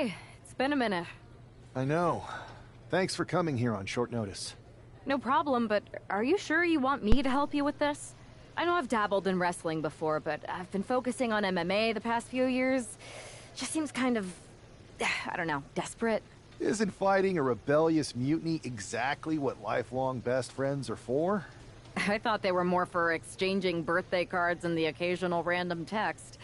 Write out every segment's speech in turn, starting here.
Hey, it's been a minute. I know. Thanks for coming here on short notice. No problem, but are you sure you want me to help you with this? I know I've dabbled in wrestling before, but I've been focusing on MMA the past few years. Just seems kind of, I don't know, desperate. Isn't fighting a rebellious mutiny exactly what lifelong best friends are for? I thought they were more for exchanging birthday cards and the occasional random text.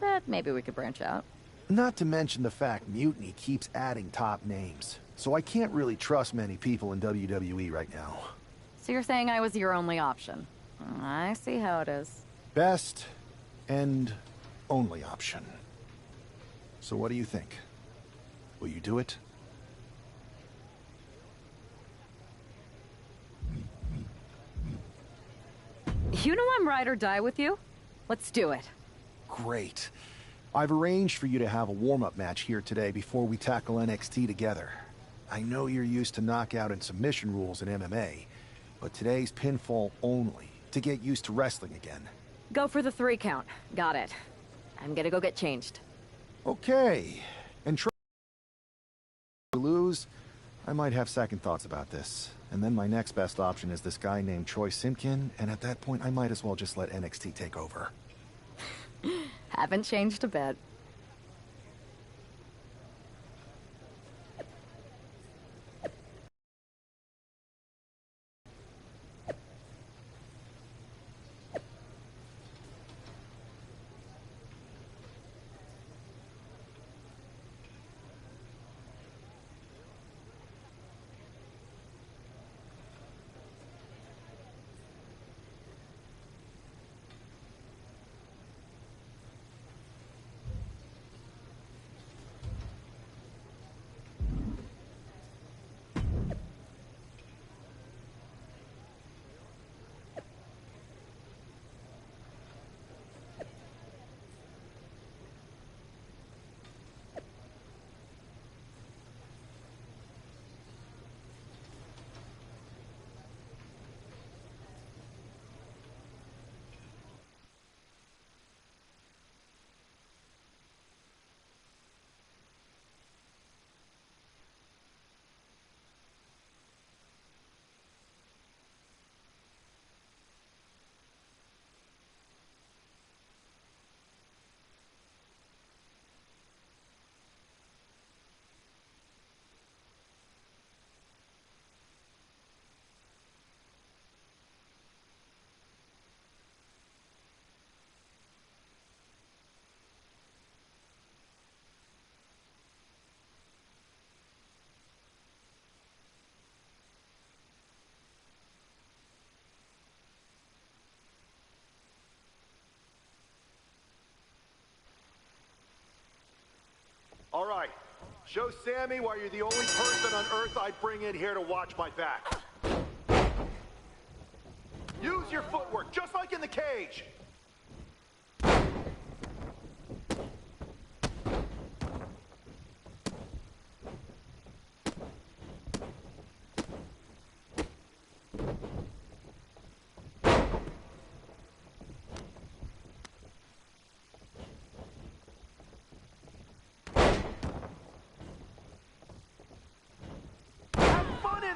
But maybe we could branch out. Not to mention the fact Mutiny keeps adding top names, so I can't really trust many people in WWE right now. So you're saying I was your only option? I see how it is. Best and only option. So what do you think? Will you do it? You know I'm ride or die with you. Let's do it. Great. I've arranged for you to have a warm-up match here today before we tackle NXT together. I know you're used to knockout and submission rules in MMA, but today's pinfall only, to get used to wrestling again. Go for the 3 count. Got it. I'm gonna go get changed. Okay. And try to lose, I might have second thoughts about this. And then my next best option is this guy named Troy Simpkin, and at that point I might as well just let NXT take over. Haven't changed a bit. All right. Show Sammy why you're the only person on Earth I'd bring in here to watch my back. Use your footwork, just like in the cage.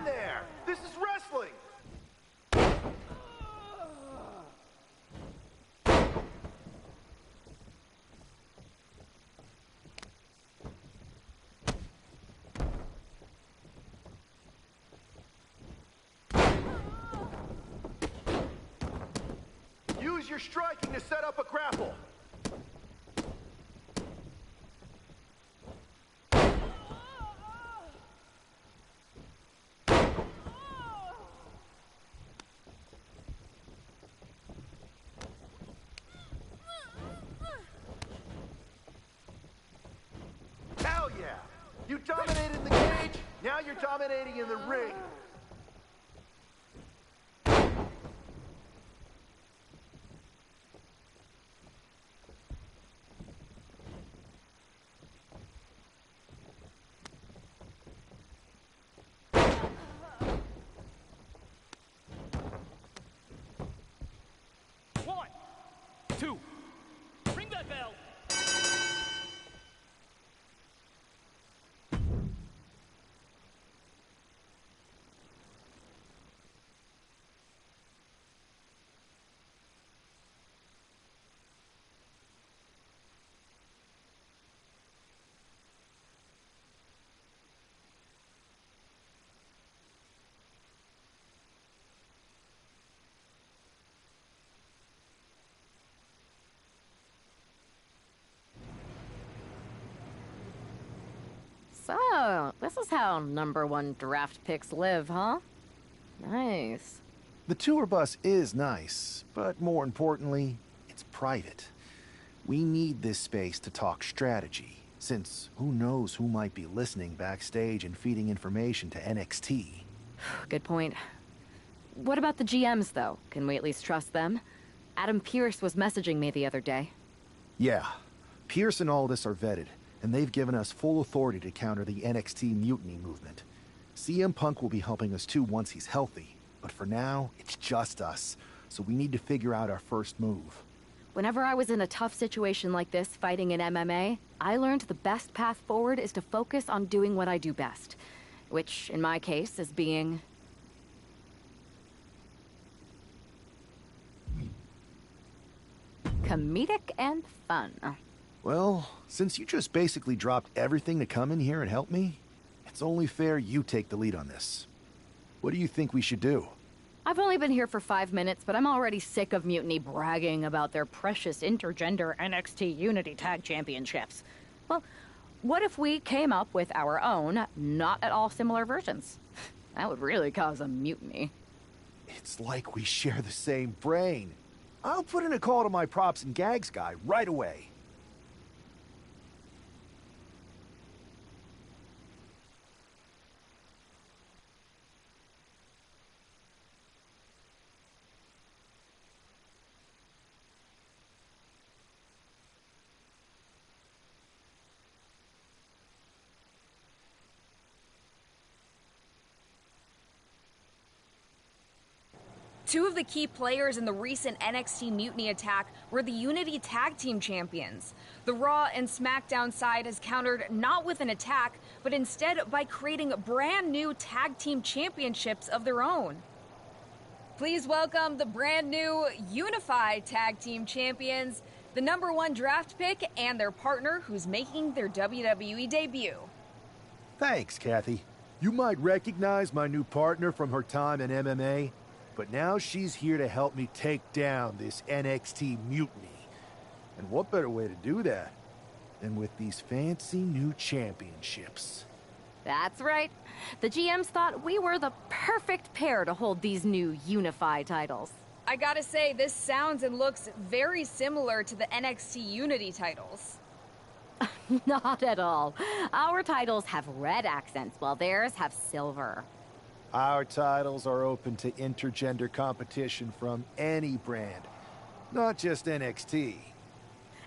There! This is wrestling! Use your striking to set up a grapple. You dominated in the cage, now you're dominating in the ring. One, two, ring that bell. So, this is how #1 draft picks live, huh? Nice. The tour bus is nice, but more importantly, it's private. We need this space to talk strategy, since who knows who might be listening backstage and feeding information to NXT. Good point. What about the GMs, though? Can we at least trust them? Adam Pearce was messaging me the other day. Yeah, Pierce and Aldis are vetted, and they've given us full authority to counter the NXT mutiny movement. CM Punk will be helping us too once he's healthy, but for now, it's just us, so we need to figure out our first move. Whenever I was in a tough situation like this fighting in MMA, I learned the best path forward is to focus on doing what I do best. Which, in my case, is being... comedic and fun. Well, since you just basically dropped everything to come in here and help me, it's only fair you take the lead on this. What do you think we should do? I've only been here for 5 minutes, but I'm already sick of Mutiny bragging about their precious intergender NXT Unity Tag Championships. Well, what if we came up with our own, not at all similar versions? That would really cause a mutiny. It's like we share the same brain. I'll put in a call to my props and gags guy right away. Two of the key players in the recent NXT Mutiny attack were the Unity Tag Team Champions. The Raw and SmackDown side has countered not with an attack, but instead by creating brand new Tag Team Championships of their own. Please welcome the brand new Unified Tag Team Champions, the #1 draft pick, and their partner who's making their WWE debut. Thanks, Kathy. You might recognize my new partner from her time in MMA, but now she's here to help me take down this NXT mutiny. And what better way to do that than with these fancy new championships? That's right. The GMs thought we were the perfect pair to hold these new Unified titles. I gotta say, this sounds and looks very similar to the NXT Unity titles. Not at all. Our titles have red accents, while theirs have silver. Our titles are open to intergender competition from any brand, not just NXT.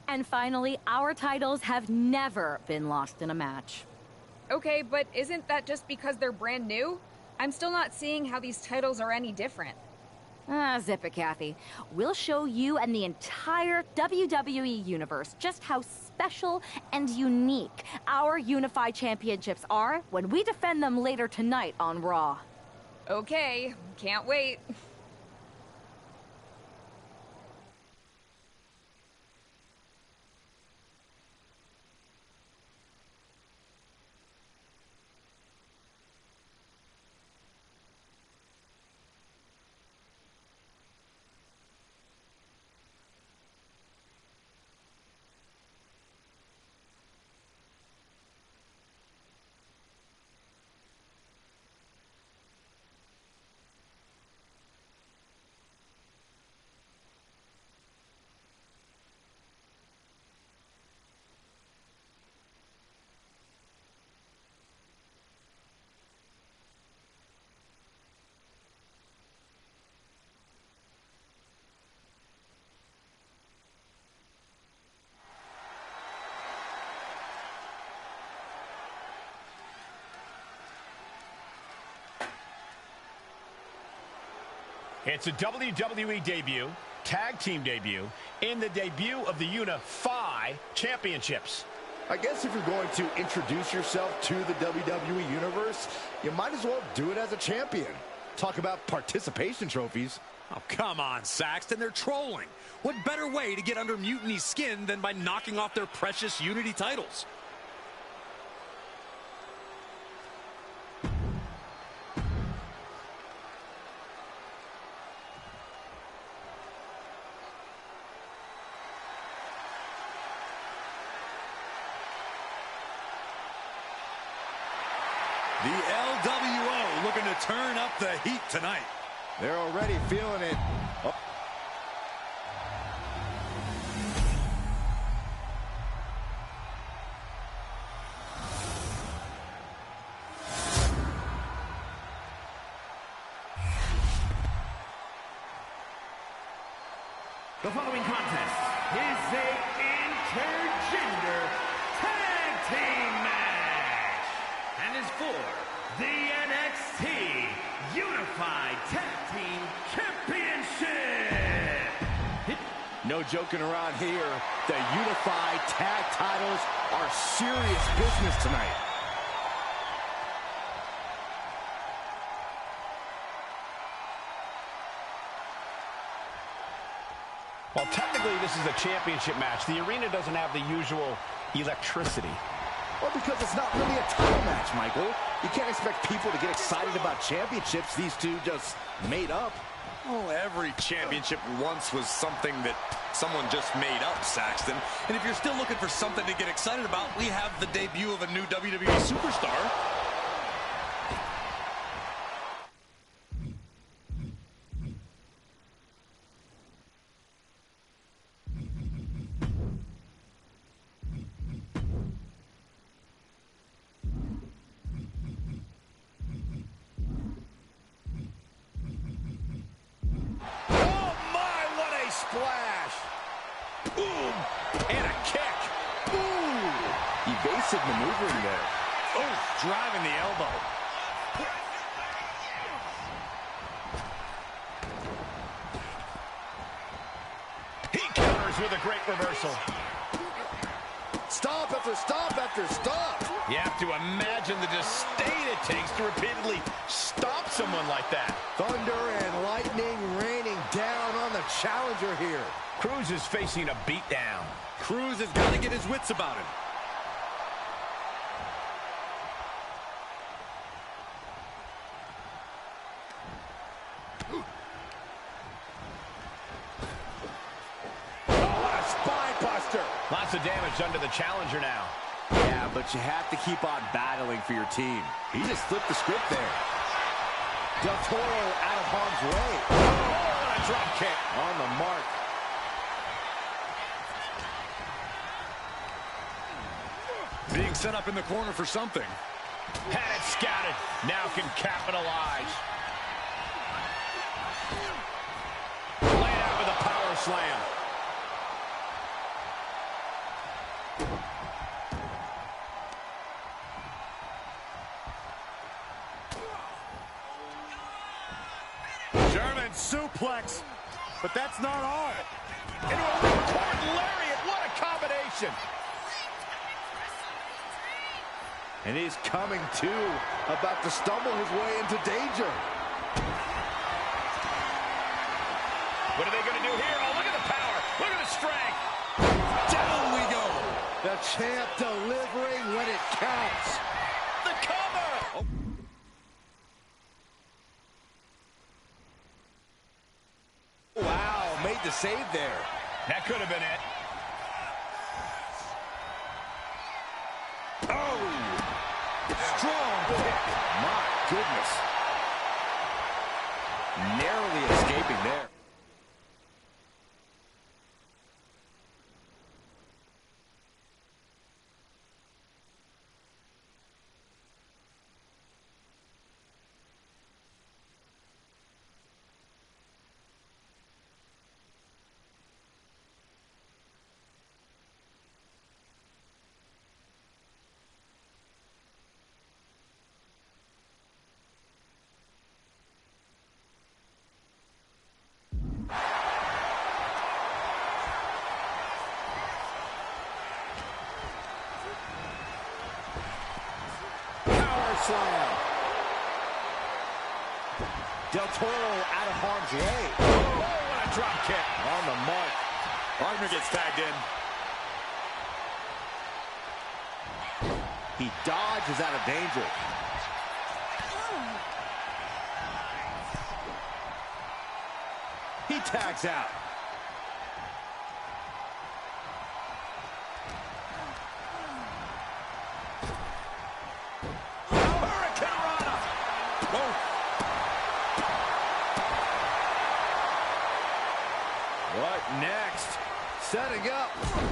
And finally, our titles have never been lost in a match. Okay, but isn't that just because they're brand new? I'm still not seeing how these titles are any different. Zip it, Kathy. We'll show you and the entire WWE universe just how special and unique our Unified Championships are when we defend them later tonight on Raw. Okay, can't wait. It's a WWE debut, tag team debut, and the debut of the Unified Championships. I guess if you're going to introduce yourself to the WWE Universe, you might as well do it as a champion. Talk about participation trophies. Oh, come on, Saxton. They're trolling. What better way to get under Mutiny's skin than by knocking off their precious Unity titles? The LWO looking to turn up the heat tonight. They're already feeling it. Oh. The following contest is a intergender tag team match and is for the NXT Unified Tag Team Championship. No joking around here. The Unified Tag titles are serious business tonight. Well, technically, this is a championship match. The arena doesn't have the usual electricity. Well, because it's not really a title match, Michael. You can't expect people to get excited about championships these two just made up. Well, every championship once was something that someone just made up, Saxton. And if you're still looking for something to get excited about, we have the debut of a new WWE superstar. Splash. Boom. And a kick. Ooh. Evasive maneuvering there. Oh, driving the elbow. He counters with a great reversal. Stomp after stomp after stomp. You have to imagine the disdain it takes to repeatedly stop someone like that. Thunder and lightning raining down on the challenger here. Cruz is facing a beatdown. Cruz has got to get his wits about him. Lots of damage done to the challenger now. Yeah, but you have to keep on battling for your team. He just flipped the script there. Del Toro out of harm's way. Oh, and a drop kick. On the mark. Being set up in the corner for something. Had it scouted. Now can capitalize. Laid out with a power slam. German suplex, but that's not all. Into a ripcord lariat. What a combination. And he's coming to, about to stumble his way into danger. What are they going to do here? Oh, look at the power. Look at the strength. Down we go. The champ delivering when it counts. The cover. Oh. Wow, made the save there. That could have been it. Oh! Strong kick. My goodness. Narrowly escaping there. Slam. Del Toro out of harm's way. Oh, what a drop kick. On the mark. Wagner gets tagged in. He dodges out of danger. He tags out.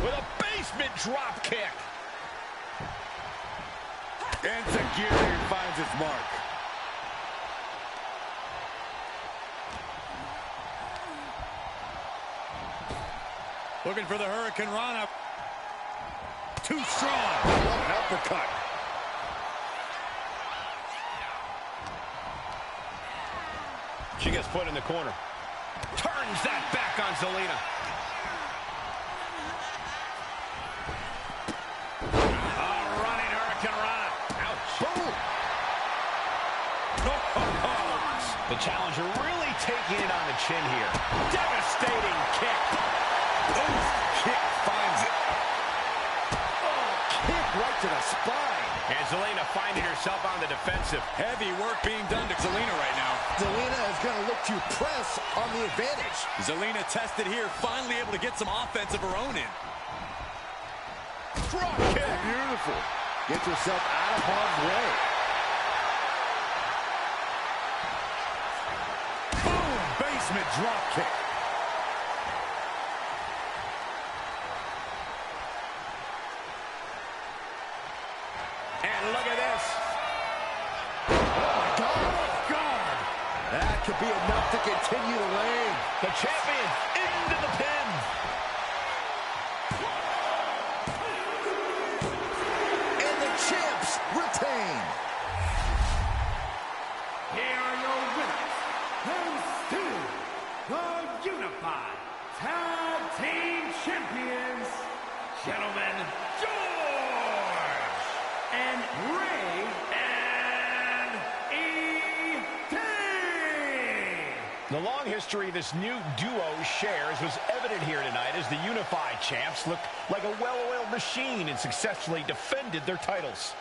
with a basement drop kick. Enzuigiri finds its mark. Looking for the Hurricane Rana. Too strong. What an uppercut. She gets put in the corner. Turns that back on Zelina. A running Hurricane Rana. Ouch. Boom. The challenger really taking it on the chin here. Devastating kick. Ooh, kick finds it. Oh, kick right to the spine. And Zelina finding herself on the defensive. Heavy work being done to Zelina right now. Zelina is going to look to press on the advantage. Zelina tested here, finally able to get some offense of her own in. Drop kick. Beautiful. Gets herself out of harm's way. Boom. Basement drop kick. And look at this. God. That could be enough to continue the reign. The champion into the pin. And the champs retain. Here are your winners, and still the Unified Tag Team Champions, Gentlemen George and Ray and E.T. The long history this new duo shares was evident here tonight as the unified champs looked like a well-oiled machine and successfully defended their titles.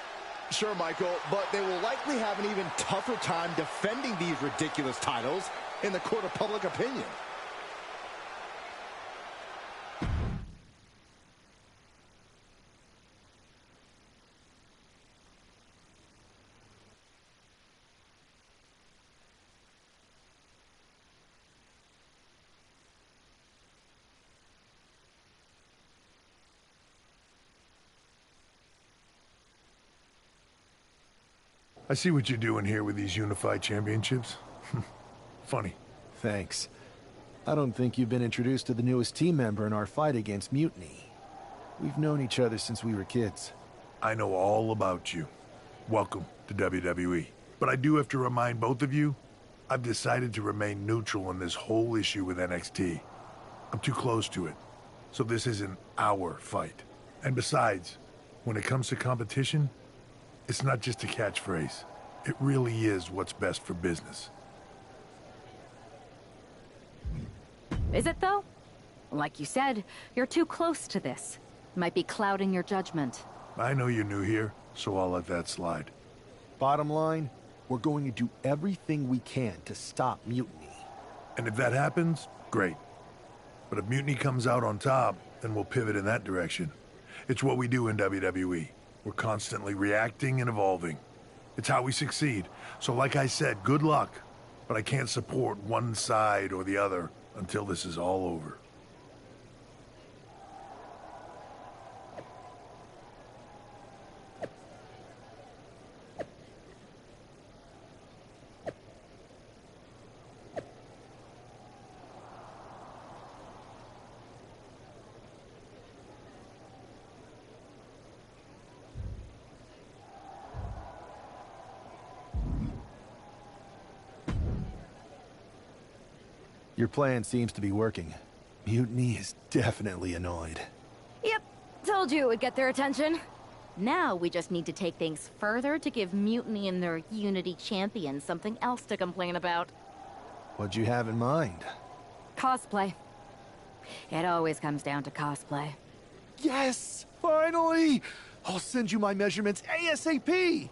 Sure, Michael, but they will likely have an even tougher time defending these ridiculous titles in the court of public opinion. I see what you're doing here with these unified championships. Funny. Thanks. I don't think you've been introduced to the newest team member in our fight against Mutiny. We've known each other since we were kids. I know all about you. Welcome to WWE. But I do have to remind both of you, I've decided to remain neutral in this whole issue with NXT. I'm too close to it. So this isn't our fight. And besides, when it comes to competition, it's not just a catchphrase. It really is what's best for business. Is it, though? Like you said, you're too close to this. Might be clouding your judgment. I know you're new here, so I'll let that slide. Bottom line, we're going to do everything we can to stop Mutiny. And if that happens, great. But if Mutiny comes out on top, then we'll pivot in that direction. It's what we do in WWE. We're constantly reacting and evolving. It's how we succeed. So like I said, good luck. But I can't support one side or the other until this is all over. Your plan seems to be working. Mutiny is definitely annoyed. Yep, told you it would get their attention. Now we just need to take things further to give Mutiny and their Unity champions something else to complain about. What'd you have in mind? Cosplay. It always comes down to cosplay. Yes! Finally! I'll send you my measurements ASAP!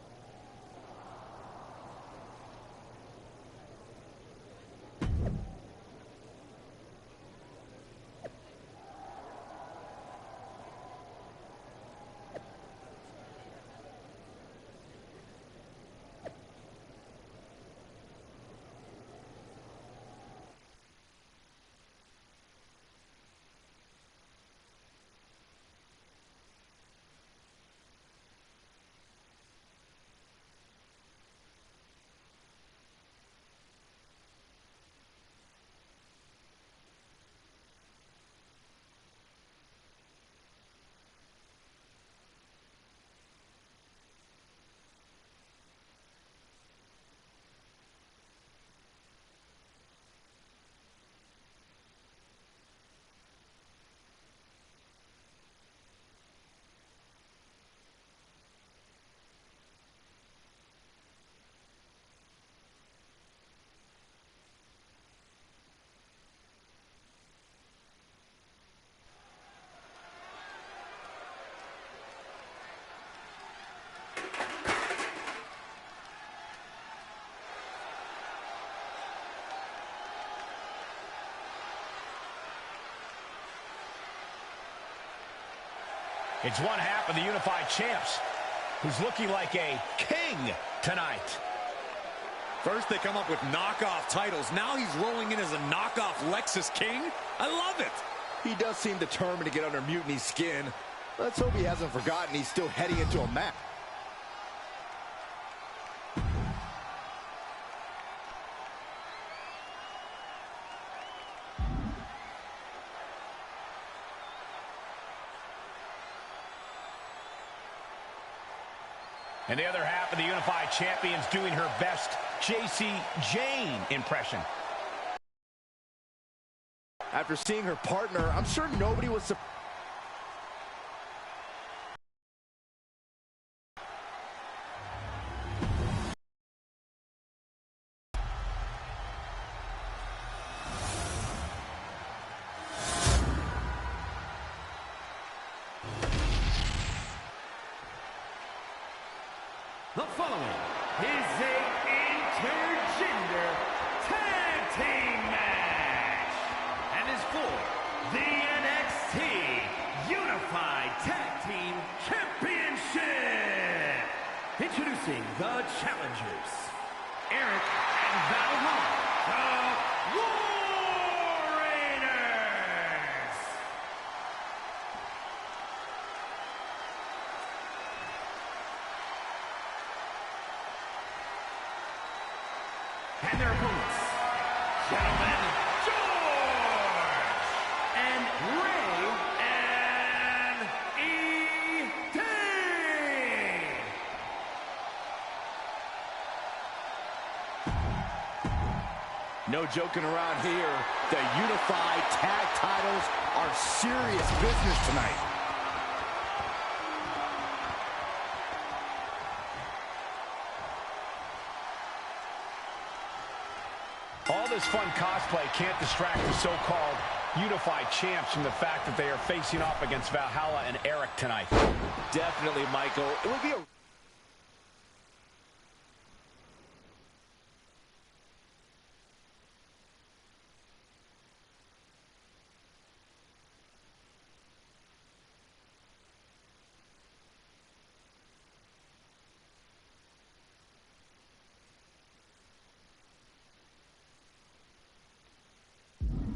It's one half of the Unified Champs, who's looking like a king tonight. First they come up with knockoff titles. Now he's rolling in as a knockoff Lexus King. I love it. He does seem determined to get under Mutiny's skin. Let's hope he hasn't forgotten he's still heading into a match. And the other half of the Unified Champions doing her best JC Jane impression. After seeing her partner, I'm sure nobody was surprised. The following is a intergender tag team match and is for the NXT Unified Tag Team Championship. Introducing the challengers, Eric and Valhalla, the War Raiders. And their opponents, Gentlemen George and Ray and E.T. No joking around here. The Unified Tag titles are serious business tonight. All this fun cosplay can't distract the so-called Unified Champs from the fact that they are facing off against Valhalla and Eric tonight. Definitely, Michael. It would be a...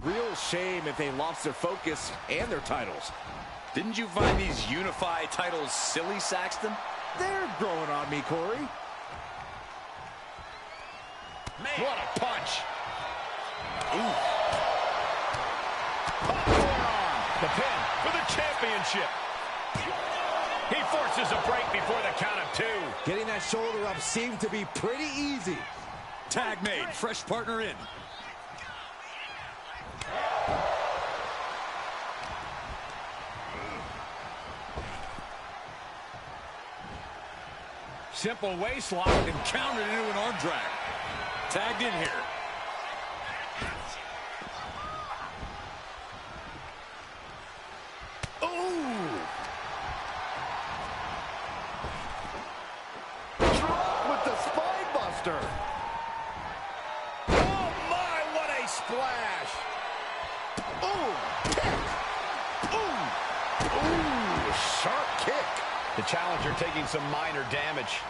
real shame if they lost their focus and their titles. Didn't you find these Unified titles silly, Saxton? They're growing on me, Corey. Man. What a punch. Ooh. The pin for the championship. He forces a break before the count of 2. Getting that shoulder up seemed to be pretty easy. Tag made, fresh partner in. Simple waist lock And countered into an arm drag. Tagged in here. Ooh! Drop with the spine buster. Oh my, what a splash! Ooh! Kick! Ooh! Ooh! Sharp kick. The challenger taking some minor damage.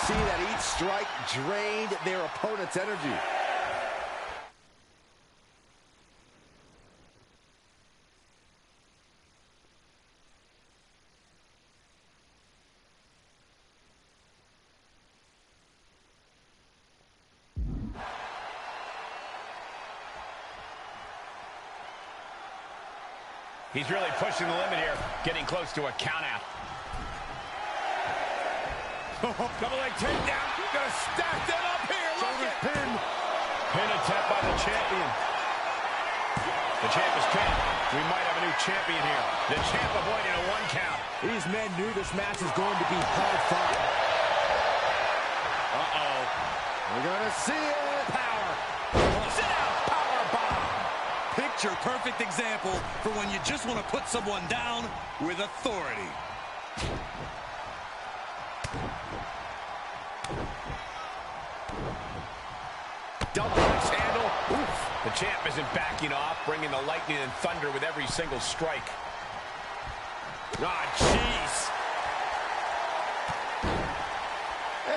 See that each strike drained their opponent's energy. He's really pushing the limit here, getting close to a count out. Double leg takedown. Gonna stack that up here. Look at Pin. Pin attempt by the champion. The champ is pinned. We might have a new champion here. The champ avoiding a 1 count. These men knew this match was going to be hard fought. Uh-oh. We're gonna see it. Power. Sit out. Power bomb. Picture picture-perfect example for when you just want to put someone down with authority. Double axe handle. Oof. The champ isn't backing off, bringing the lightning and thunder with every single strike. Ah, jeez.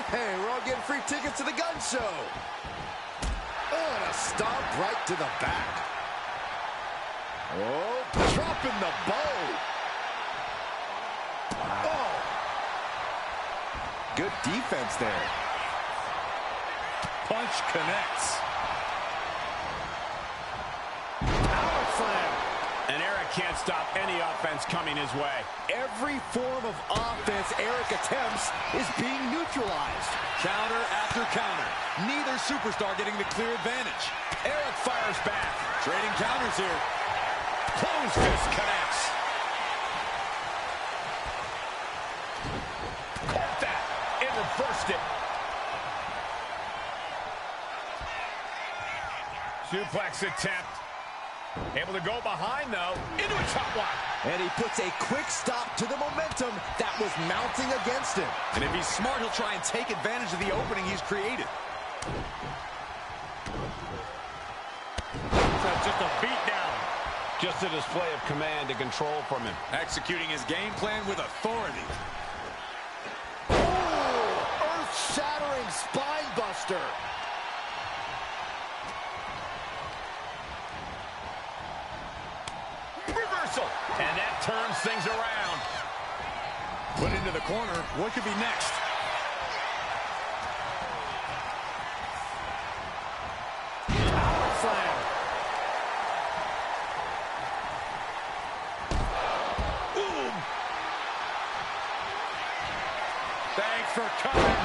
Hey, we're all getting free tickets to the gun show. Oh, and a stomp right to the back. Oh, dropping the bow. Oh. Good defense there. Punch connects. Power slam. And Eric can't stop any offense coming his way. Every form of offense Eric attempts is being neutralized. Counter after counter. Neither superstar getting the clear advantage. Eric fires back. Trading counters here. Closed fist connects. Caught that. It reversed it. Suplex attempt. Able to go behind, though, into a top lock. And he puts a quick stop to the momentum that was mounting against him. And if he's smart, he'll try and take advantage of the opening he's created. That's just a beatdown. Just a display of command and control from him. Executing his game plan with authority. Oh, earth-shattering spine buster. Reversal. And that turns things around. Put into the corner. What could be next? Power slam. Boom. Thanks for coming.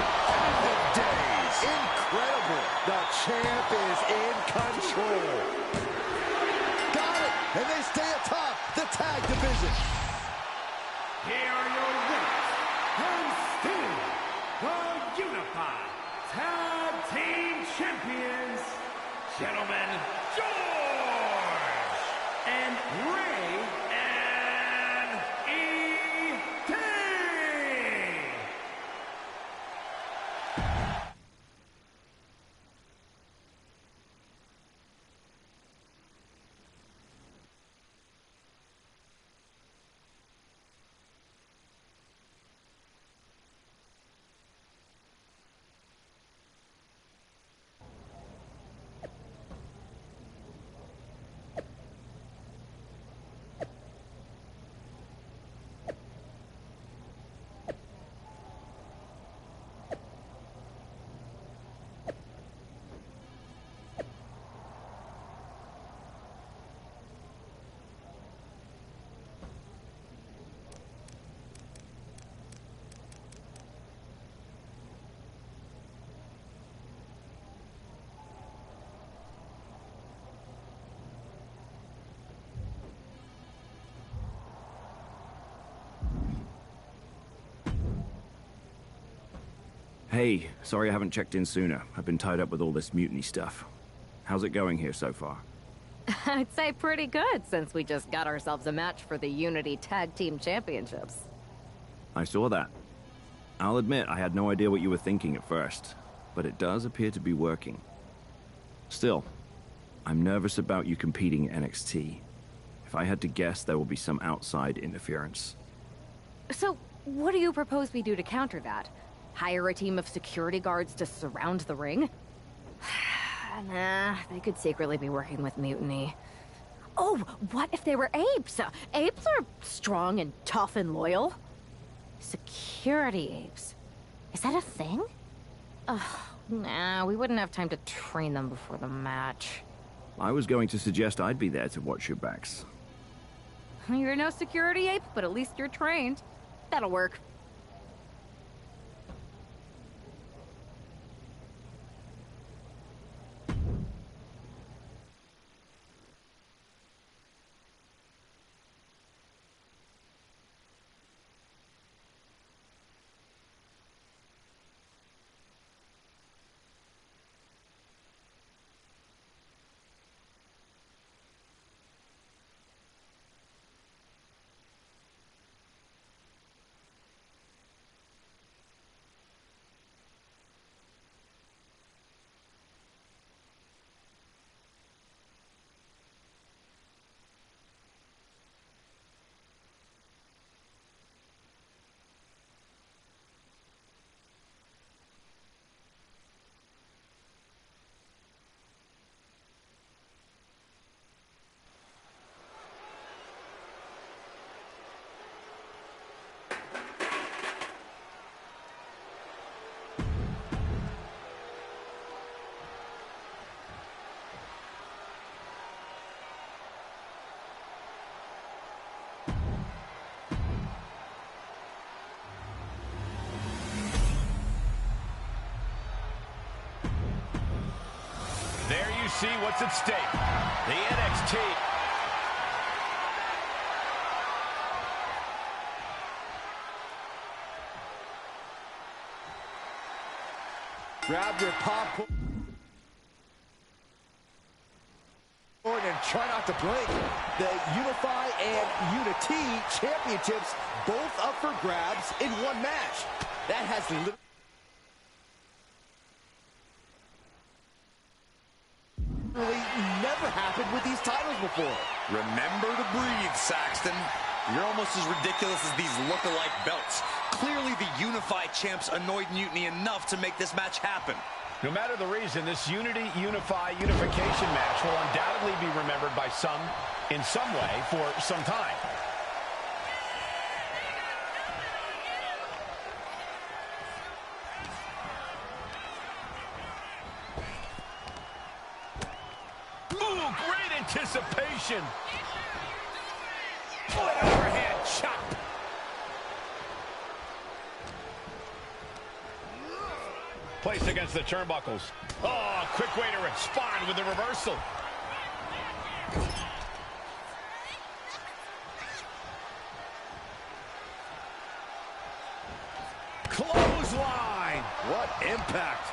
The days. Incredible. The champ is in control. Got it. And they stay atop the tag division. Here are your winners, and still the Unified Tag Team Champions, Gentlemen George and Ray and E.T. Hey, sorry I haven't checked in sooner. I've been tied up with all this mutiny stuff. How's it going here so far? I'd say pretty good, since we just got ourselves a match for the Unity Tag Team Championships. I saw that. I'll admit I had no idea what you were thinking at first, but it does appear to be working. Still, I'm nervous about you competing in NXT. If I had to guess, there will be some outside interference. So, what do you propose we do to counter that? Hire a team of security guards to surround the ring? Nah, they could secretly be working with Mutiny. Oh, what if they were apes? Apes are strong and tough and loyal. Security apes. Is that a thing? Ugh, nah, we wouldn't have time to train them before the match. I was going to suggest I'd be there to watch your backs. You're no security ape, but at least you're trained. That'll work. see what's at stake. The NXT. Grab your popcorn and try not to blink. The Unify and Unity championships both up for grabs in one match. That has literally never happened with these titles before. Remember to breathe, Saxton. You're almost as ridiculous as these look-alike belts. Clearly, the Unified champs annoyed Mutiny enough to make this match happen. No matter the reason, this Unify unification match will undoubtedly be remembered by some, in some way, for some time. Ooh, great anticipation. What an overhand chop. Placed against the turnbuckles. Oh, quick way to respond with the reversal. Clothesline. What impact.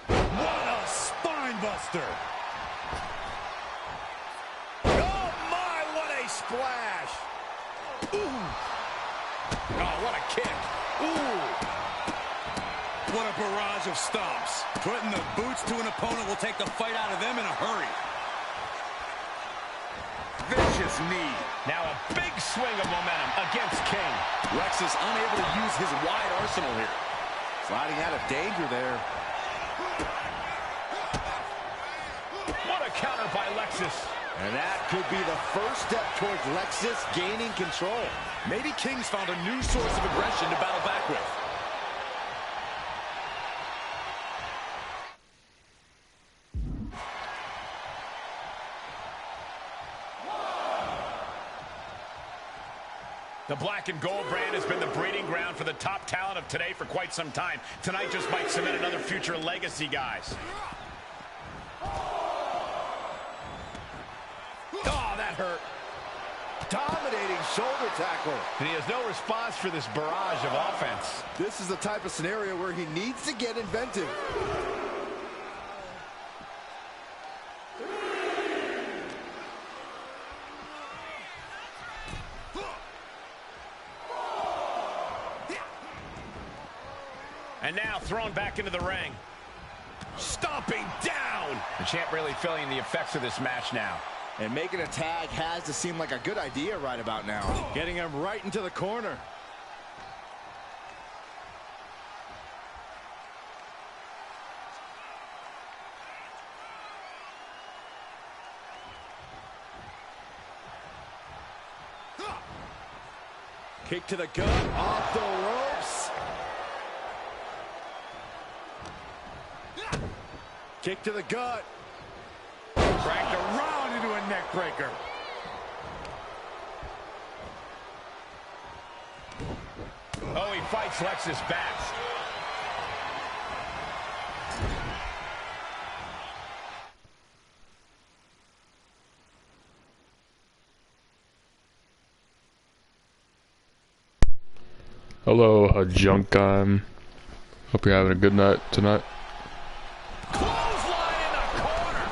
What a spine buster. Oh my, what a splash. Ooh. Oh, what a kick. Ooh. What a barrage of stomps. Putting the boots to an opponent will take the fight out of them in a hurry. Vicious knee. Now a big swing of momentum against King. Lex is unable to use his wide arsenal here. Sliding out of danger there. What a counter by Lexus. And that could be the first step towards Lexus gaining control. Maybe King's found a new source of aggression to battle back with. The black and gold brand has been the breeding ground for the top talent of today for quite some time. Tonight just might cement another future legacy, guys. Oh, that hurt. Dominating shoulder tackle. And he has no response for this barrage of offense. This is the type of scenario where he needs to get inventive. And now thrown back into the ring. Stomping down. The champ really feeling the effects of this match now. And making a tag has to seem like a good idea right about now. Getting him right into the corner. Kick to the gut, off the ropes. Kick to the gut. Cracked around into a neck breaker. Oh, he fights Lexus back. Hello, junk time. Hope you're having a good night tonight. Clothesline in the corner.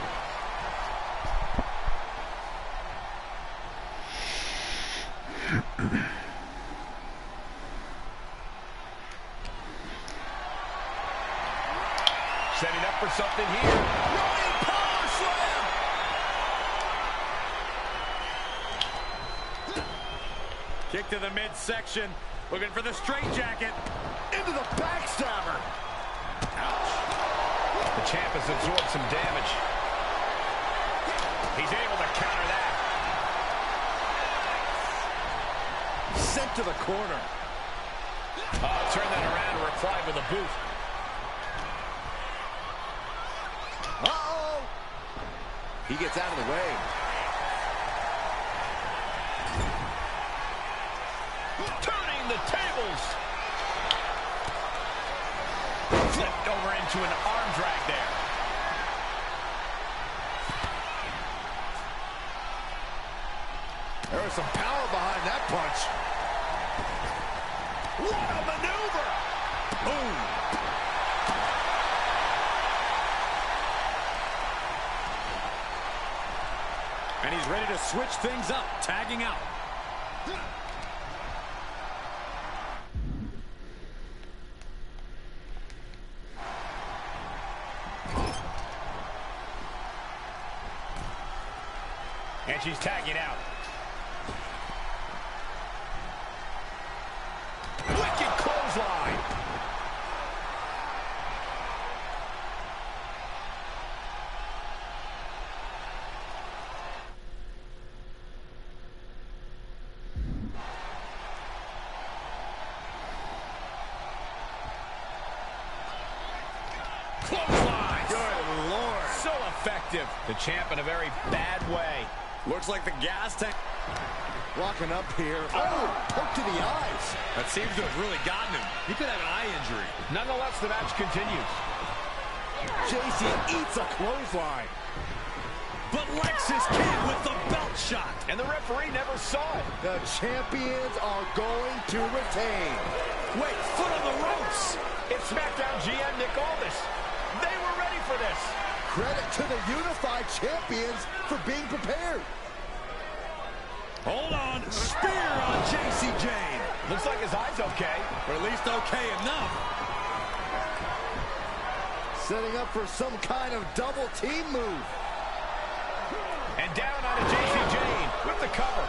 Setting up for something here. Running power slam. Kick to the midsection. Looking for the straitjacket. Into the backstabber. Ouch. The champ has absorbed some damage. He's able to counter that. Sent to the corner. Turn that around and reply with a boot. Uh-oh. He gets out of the way. Turning the tables. Flipped over into an arm drag there. There was some power behind that punch. What a maneuver! Boom! And he's ready to switch things up, tagging out. And she's tagging out. Wicked clothesline. Clothesline. Good Lord. So effective. The champ in a very bad way. Looks like the gas tank. Locking up here. Oh, poke to the eyes. That seems to have really gotten him. He could have an eye injury. Nonetheless, the match continues. JC eats a clothesline. But Lexis King with the belt shot. And the referee never saw it. The champions are going to retain. Wait, foot on the ropes. It's SmackDown GM Nick Aldis. They were ready for this. Credit to the unified champions for being prepared. Hold on. Spear on JC Jane. Looks like his eye's okay. Or at least okay enough. Setting up for some kind of double team move. And down on a JC Jane with the cover.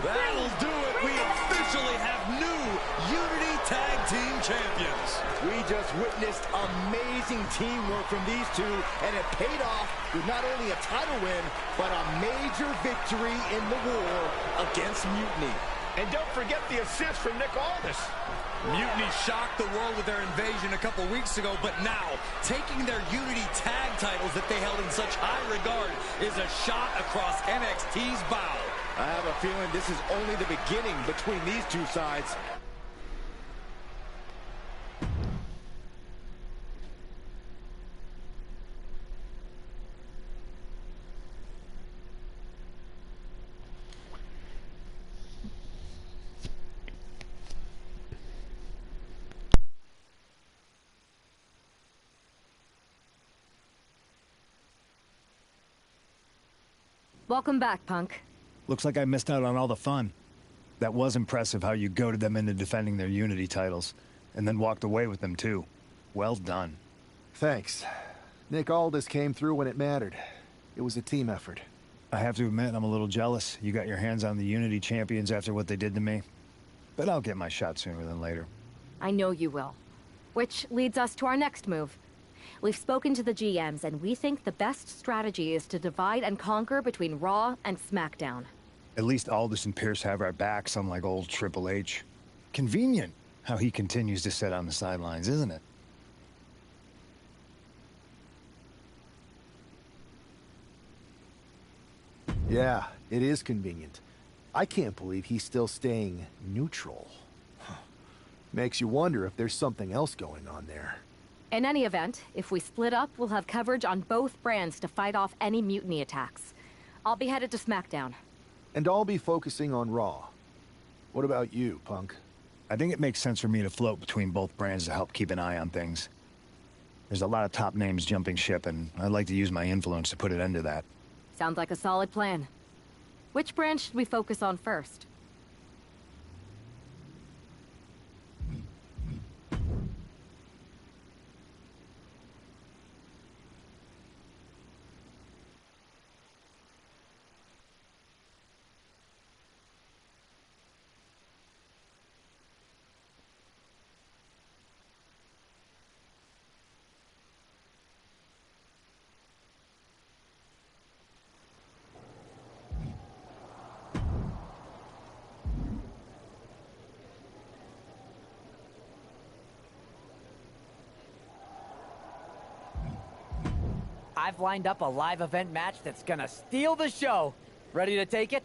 That'll do it. We officially have new Unity Tag Team Champions. We just witnessed amazing teamwork from these two, and it paid off with not only a title win, but a major victory in the war against Mutiny. And don't forget the assist from Nick Aldis. Mutiny shocked the world with their invasion a couple weeks ago, but now, taking their Unity tag titles that they held in such high regard is a shot across NXT's bow. I have a feeling this is only the beginning between these two sides. Welcome back, Punk. Looks like I missed out on all the fun. That was impressive how you goaded them into defending their Unity titles, and then walked away with them too. Well done. Thanks. Nick Aldis came through when it mattered. It was a team effort. I have to admit, I'm a little jealous. You got your hands on the Unity champions after what they did to me. But I'll get my shot sooner than later. I know you will. Which leads us to our next move. We've spoken to the GMs, and we think the best strategy is to divide and conquer between Raw and SmackDown. At least Aldis and Pierce have our backs, unlike old Triple H. Convenient how he continues to sit on the sidelines, isn't it? Yeah, it is convenient. I can't believe he's still staying neutral. Makes you wonder if there's something else going on there. In any event, if we split up, we'll have coverage on both brands to fight off any mutiny attacks. I'll be headed to SmackDown. And I'll be focusing on Raw. What about you, Punk? I think it makes sense for me to float between both brands to help keep an eye on things. There's a lot of top names jumping ship, and I'd like to use my influence to put an end to that. Sounds like a solid plan. Which brand should we focus on first? I've lined up a live event match that's gonna steal the show. Ready to take it?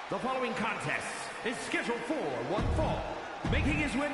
The following contest is scheduled for one fall. Making his way...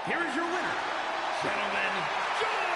Here is your winner, gentlemen, George!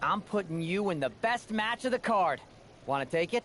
I'm putting you in the best match of the card. Want to take it?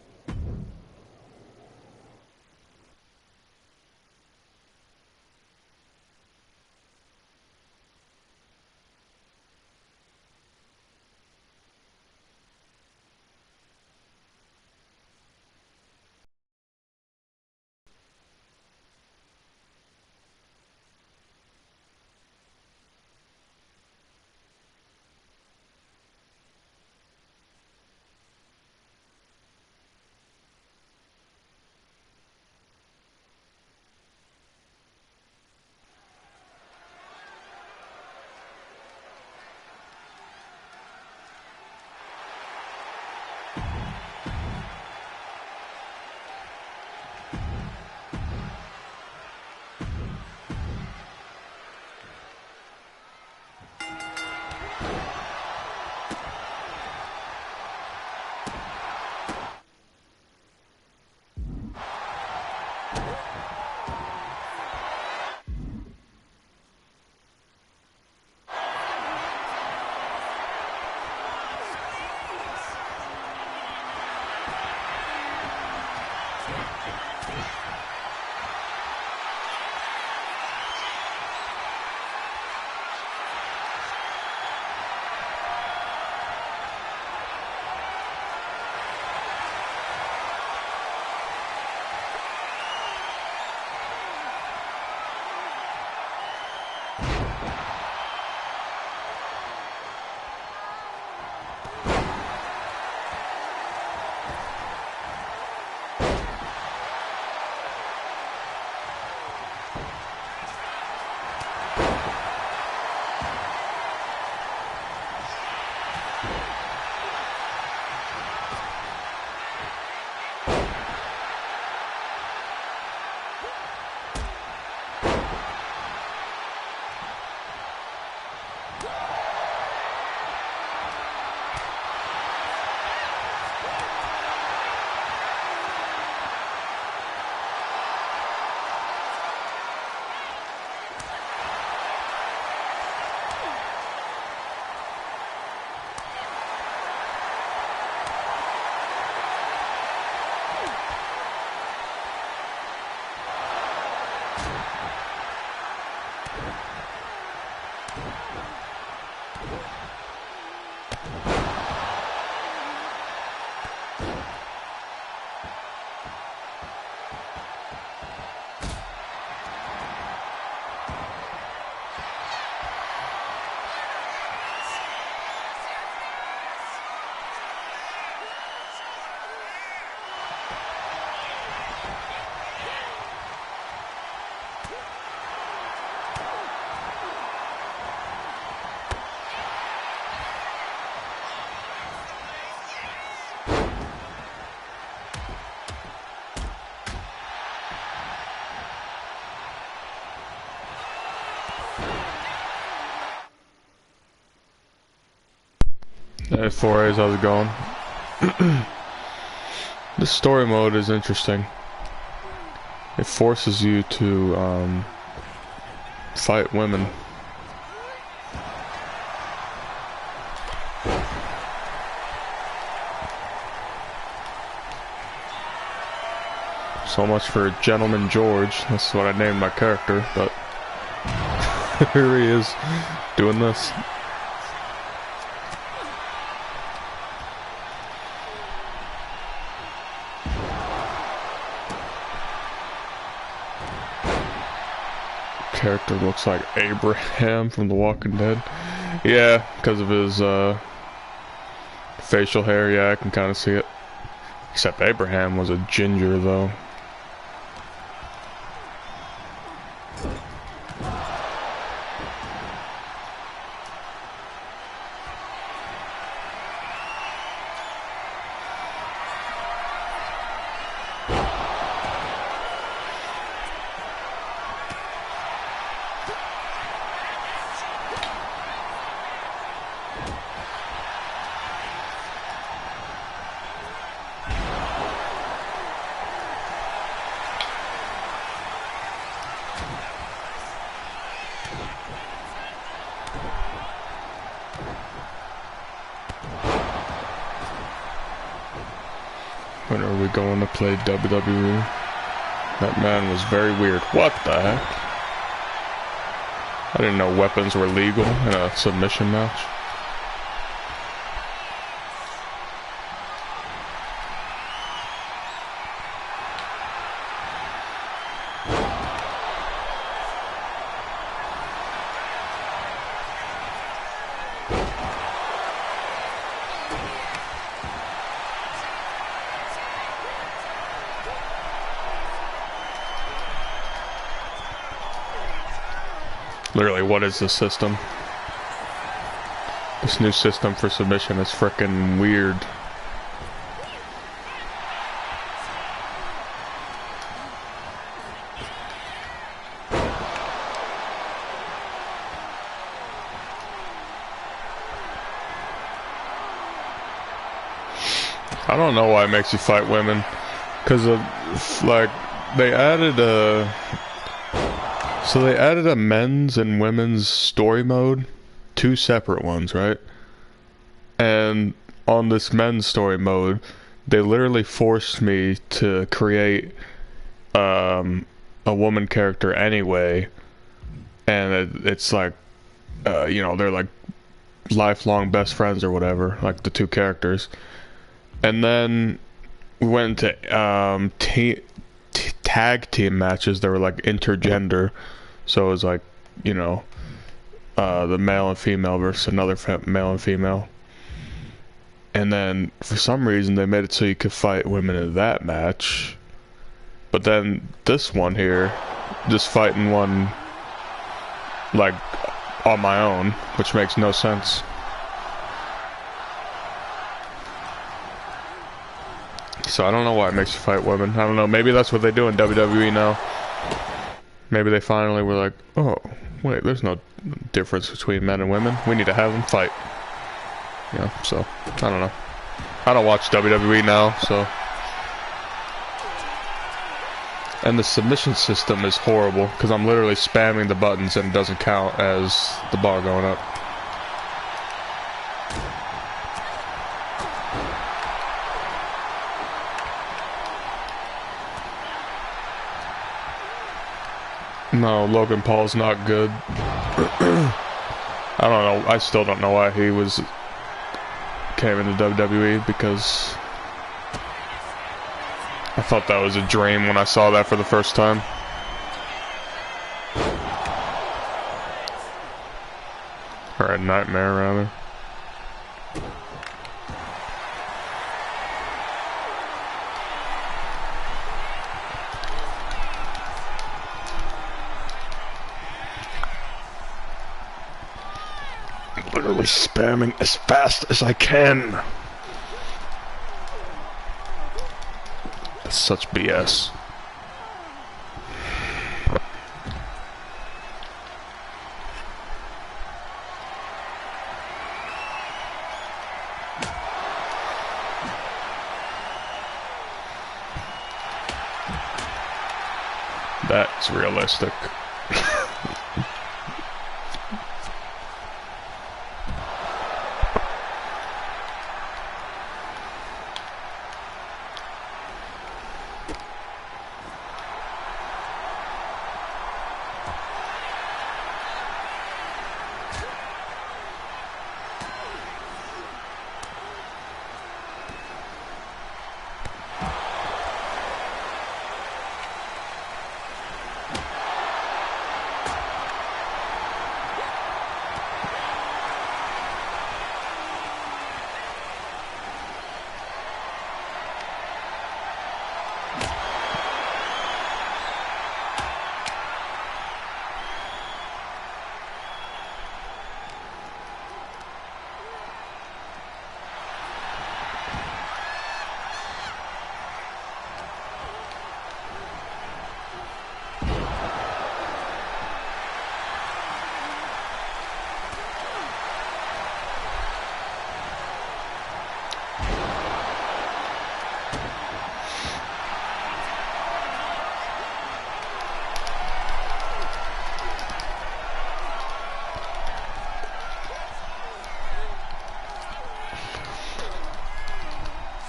Hey, 4A's, how's it going? This story mode is interesting. It forces you to fight women. So much for Gentleman George. That's what I named my character, but here he is doing this. Character looks like Abraham from The Walking Dead. Yeah, because of his facial hair. Yeah, I can kind of see it. Except Abraham was a ginger, though. When are we going to play WWE? That man was very weird. What the heck? I didn't know weapons were legal in a submission match. Literally, what is this system? This new system for submission is frickin' weird. I don't know why it makes you fight women. Because, like, they added a... So they added a men's and women's story mode, 2 separate ones, right? And on this men's story mode, they literally forced me to create a woman character anyway, and it's like, you know, they're like lifelong best friends or whatever, like the 2 characters. And then we went into tag team matches that were like intergender. So it was like, you know, the male and female versus another male and female. And then, for some reason, they made it so you could fight women in that match. But then, this one here, just fighting one, like, on my own, which makes no sense. So I don't know why it makes you fight women. I don't know, maybe that's what they do in WWE now. Maybe they finally were like, oh, wait, there's no difference between men and women. We need to have them fight. Yeah, so, I don't know. I don't watch WWE now, so. And the submission system is horrible, because I'm literally spamming the buttons and it doesn't count as the bar going up. No, Logan Paul's not good. I don't know. I still don't know why he came into WWE, because I thought that was a dream when I saw that for the first time. Or a nightmare, rather. Literally spamming as fast as I can. That's such BS. That's realistic.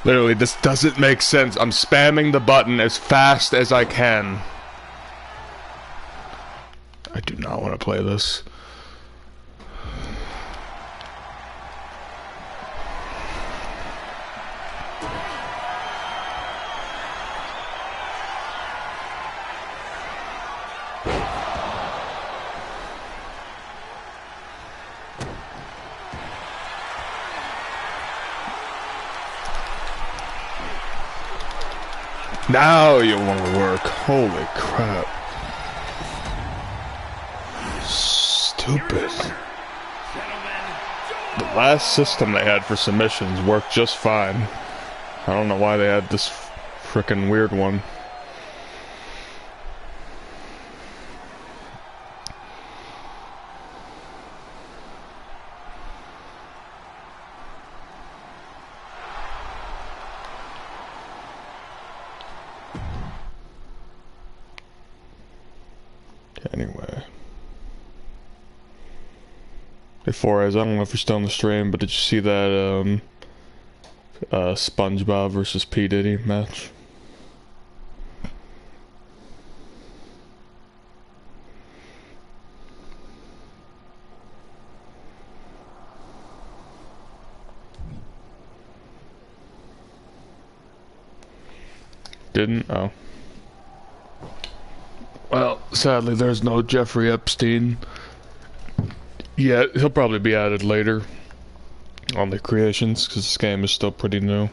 Literally, this doesn't make sense. I'm spamming the button as fast as I can. I do not want to play this. Now you want to work. Holy crap. Stupid. The last system they had for submissions worked just fine. I don't know why they had this frickin' weird one. Anyway. Hey Flores, I don't know if you're still on the stream, but did you see that SpongeBob versus P. Diddy match? Didn't? Oh. Well, sadly, there's no Jeffrey Epstein. Yeah, he'll probably be added later on the creations, because this game is still pretty new.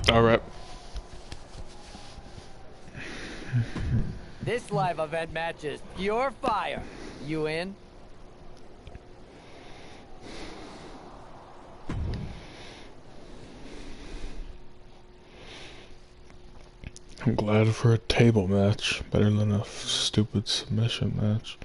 Alright. This live event match is pure fire. You in? I'm glad for a table match, better than a stupid submission match.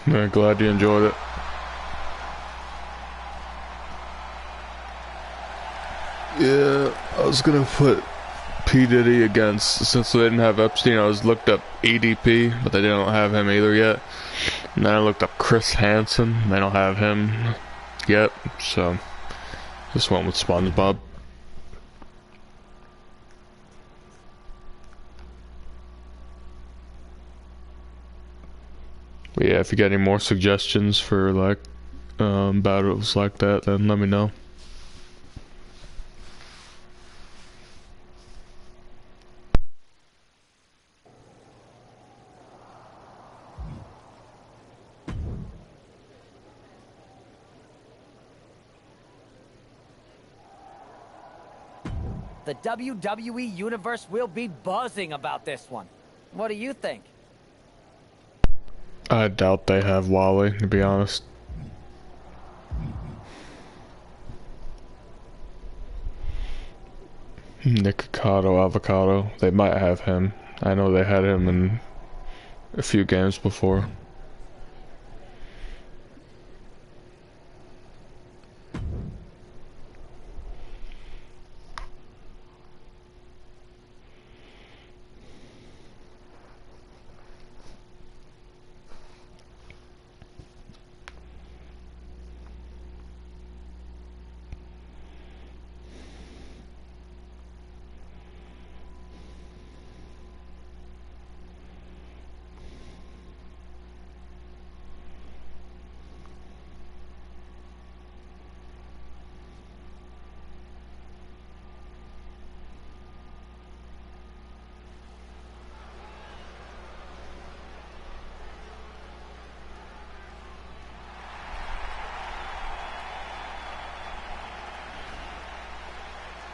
I'm glad you enjoyed it. Yeah, I was gonna put P. Diddy against, since they didn't have Epstein, I was looked up ADP, but they don't have him either yet. And then I looked up Chris Hansen, they don't have him yet, so just went with SpongeBob. But yeah, if you got any more suggestions for like battles like that, then let me know. The WWE Universe will be buzzing about this one. What do you think? I doubt they have Wally, to be honest. Nikocado Avocado, they might have him. I know they had him in a few games before.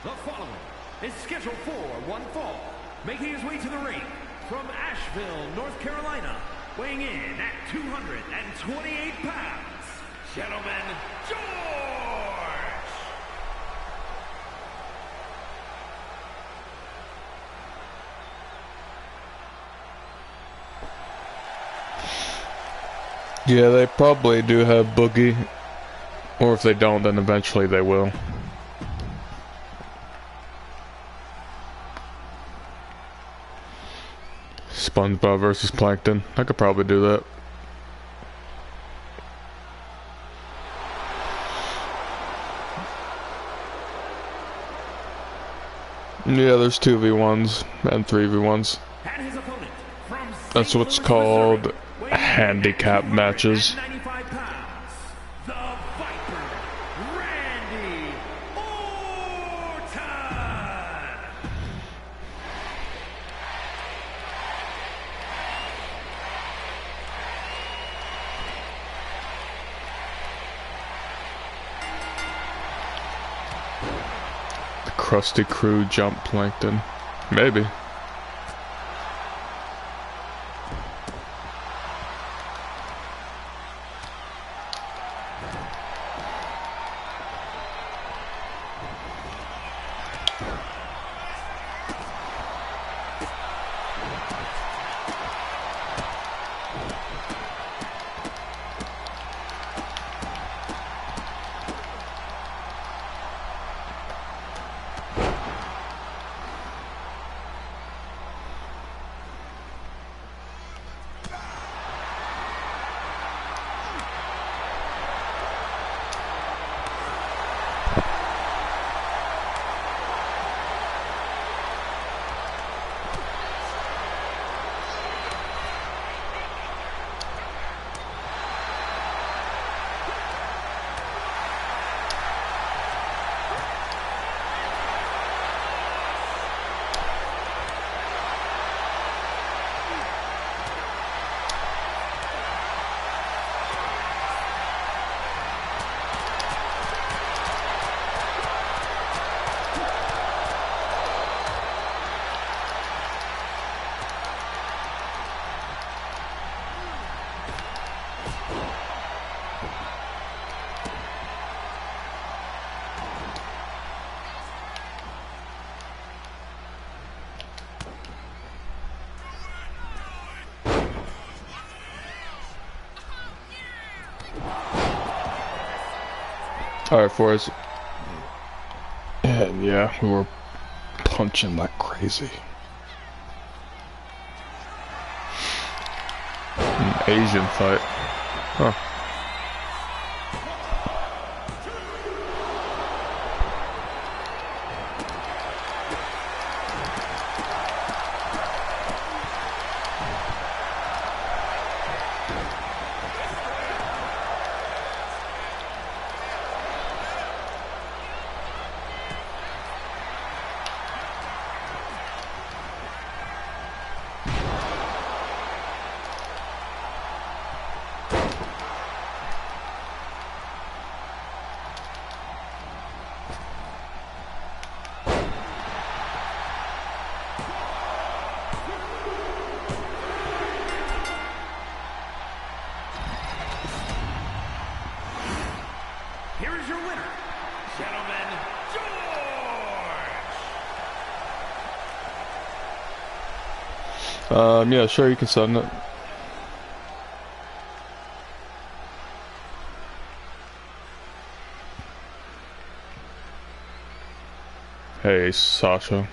The following is scheduled for one fall, making his way to the ring from Asheville, North Carolina, weighing in at 228 pounds, gentlemen, George! Yeah, they probably do have Boogie, or if they don't, then eventually they will. SpongeBob versus Plankton. I could probably do that. Yeah, there's 2v1s and 3v1s. That's what's called handicap matches. Krusty Crew jump Plankton. Maybe. Alright, Forrest. And yeah, we were punching like crazy. An Asian fight. Huh. Here is your winner, Gentleman George. Yeah, sure, you can send it. Hey, Sasha.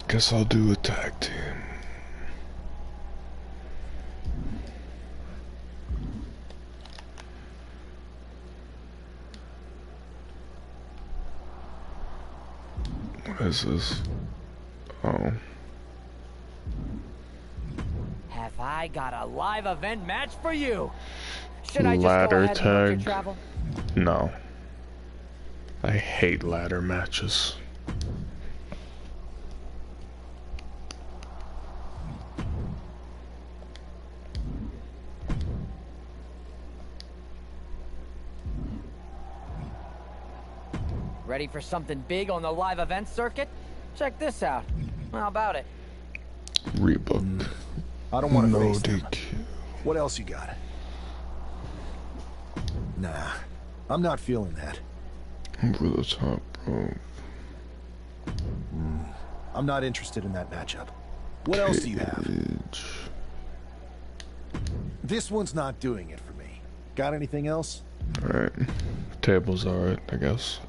Guess I'll do a tag team. What is this? Oh. Have I got a live event match for you? Should I just Ladder go ahead and book your tag? travel? No. I hate ladder matches. Ready for something big on the live event circuit? Check this out. How about it? Rebook. I don't want to No face them. DQ. What else you got? Nah, I'm not feeling that. Over the top rope. I'm not interested in that matchup. What else do you have? This one's not doing it for me. Got anything else? Alright. Table's alright, I guess.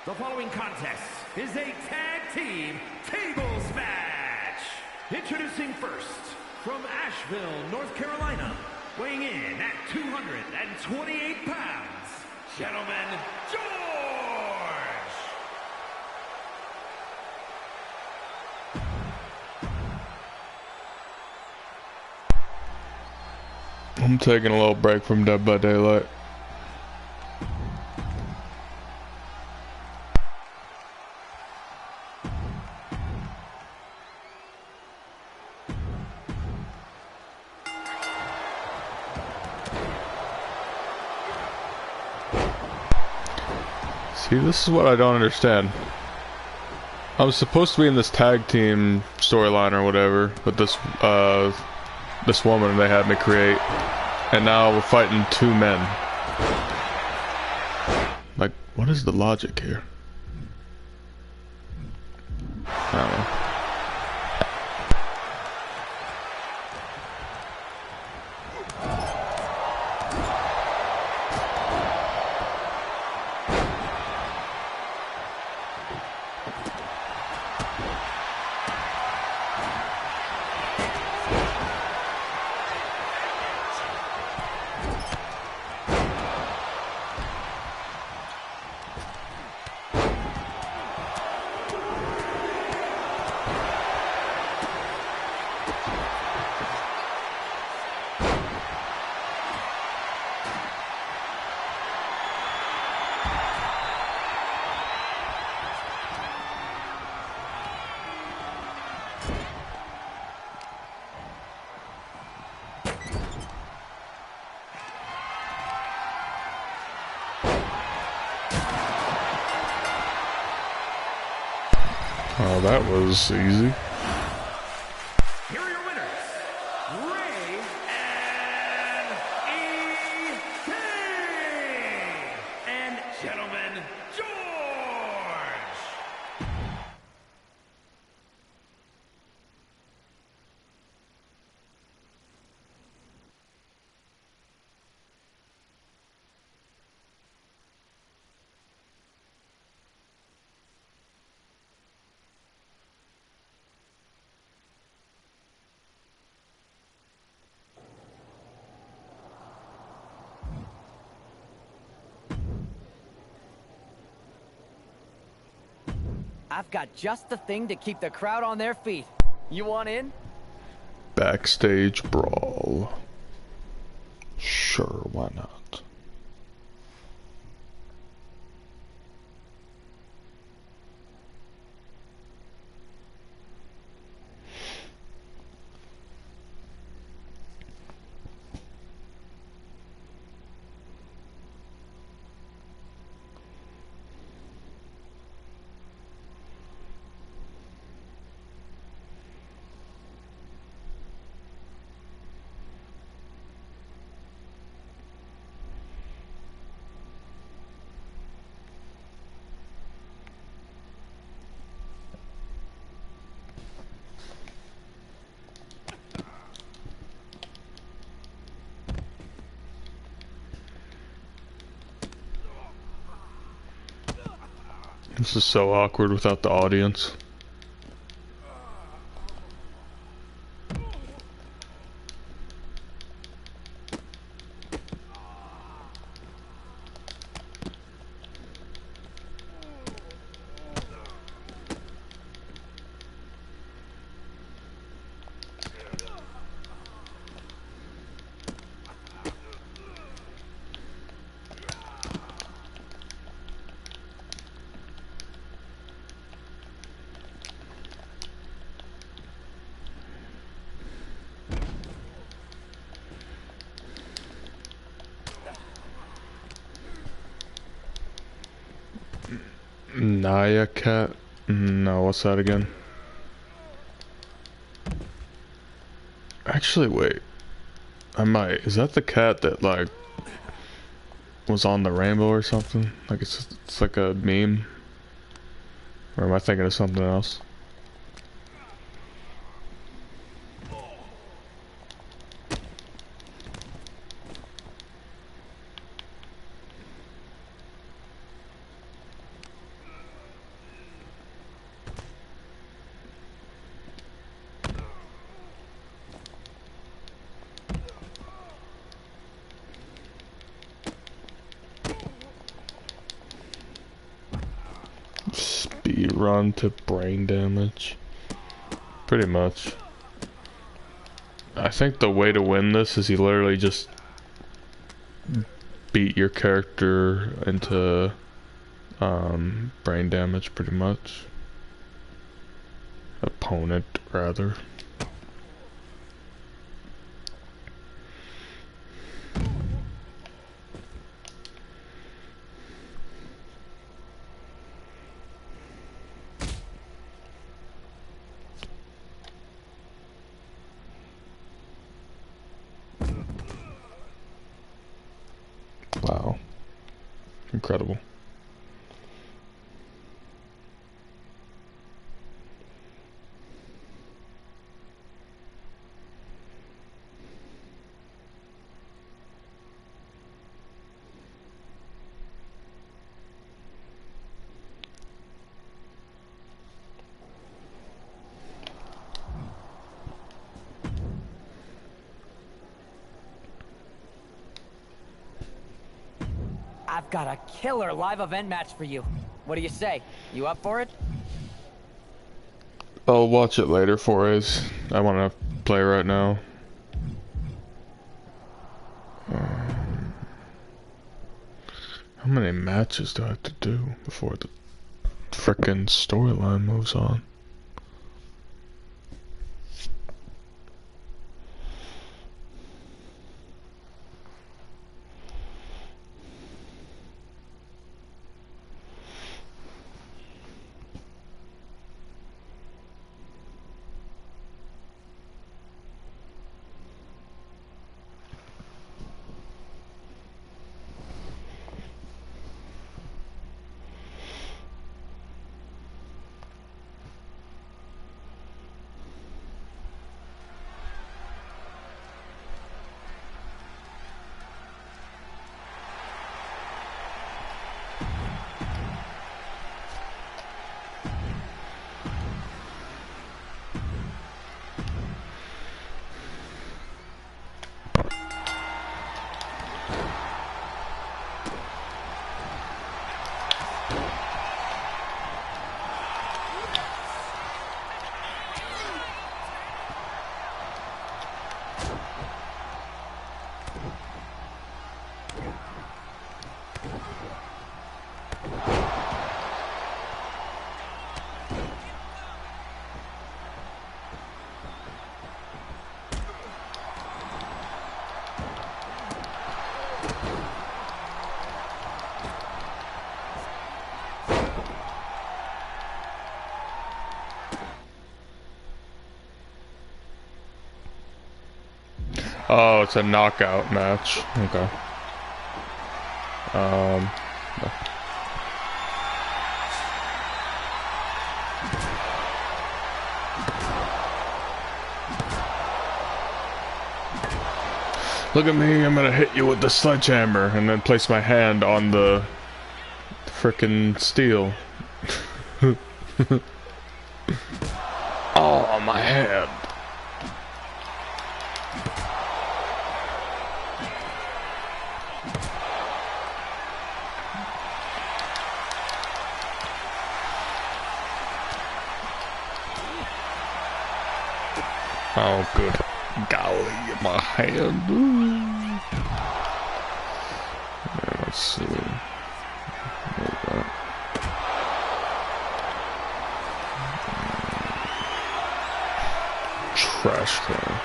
The following contest is a tag team tables match. Introducing first, from Asheville, North Carolina, weighing in at 228 pounds, Gentleman George. I'm taking a little break from Dead by Daylight. See, this is what I don't understand. I was supposed to be in this tag team storyline or whatever, but this woman they had me create, and now we're fighting two men. Like, what is the logic here? I don't know. Oh, that was easy. Here are your winners, Ray and E.K. And gentlemen, George. I've got just the thing to keep the crowd on their feet. You want in? Backstage brawl. Sure, why not? This is so awkward without the audience. Naya cat? No, what's that again? Actually, wait. I might. Is that the cat that, like, was on the rainbow or something? Like, it's like a meme? Or am I thinking of something else? Speed run to brain damage. Pretty much. I think the way to win this is you literally just beat your character into brain damage, pretty much. Opponent, rather. Wow. Incredible. I've got a killer live event match for you. What do you say? You up for it? I'll watch it later for us. I want to play right now. How many matches do I have to do before the frickin' storyline moves on? Oh, it's a knockout match. Okay. Look at me, I'm gonna hit you with the sledgehammer and then place my hand on the frickin' steel. Oh, my hand. Oh, good golly, my hand. Yeah, let's see. Trash can.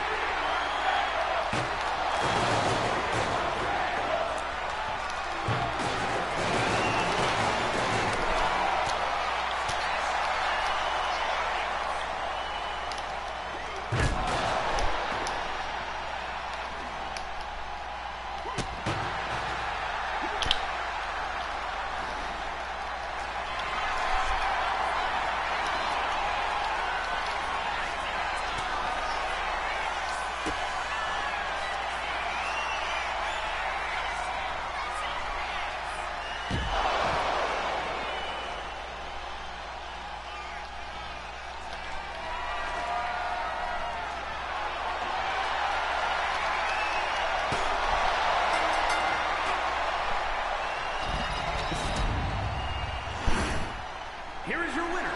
Here is your winner,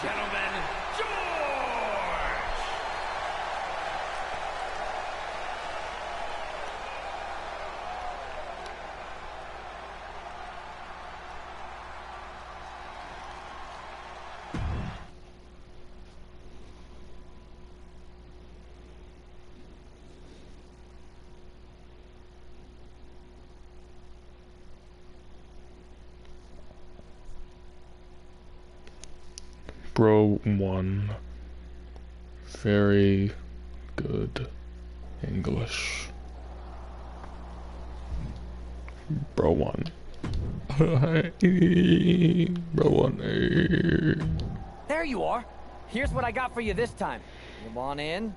gentlemen, George! Bro 1. Very good English. Bro 1. Bro 1. There you are. Here's what I got for you this time. Come on in.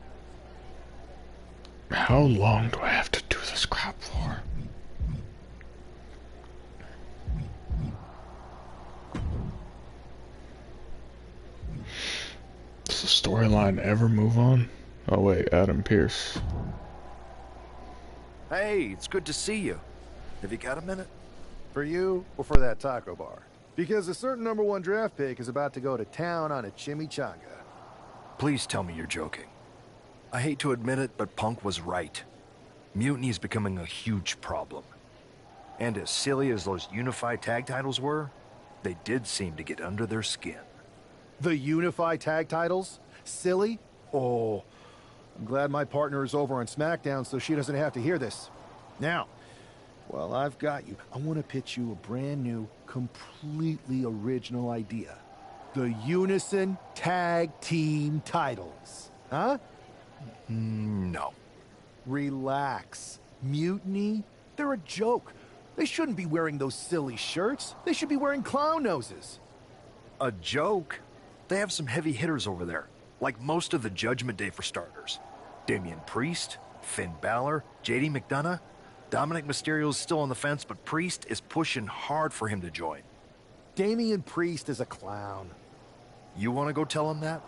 How long do I have to do this crap for? Does the storyline ever move on? Oh wait, Adam Pearce. Hey, it's good to see you. Have you got a minute? For you or for that taco bar? Because a certain #1 draft pick is about to go to town on a chimichanga. Please tell me you're joking. I hate to admit it, but Punk was right. Mutiny is becoming a huge problem. And as silly as those unified tag titles were, they did seem to get under their skin. The unified tag titles? Silly? Oh, I'm glad my partner is over on SmackDown so she doesn't have to hear this. Now, while I've got you, I want to pitch you a brand new, completely original idea. The Unison Tag Team titles. Huh? No. Relax. Mutiny? They're a joke. They shouldn't be wearing those silly shirts. They should be wearing clown noses. A joke? They have some heavy hitters over there, like most of the Judgment Day for starters. Damian Priest, Finn Balor, JD McDonough. Dominic Mysterio's still on the fence, but Priest is pushing hard for him to join. Damian Priest is a clown. You want to go tell him that?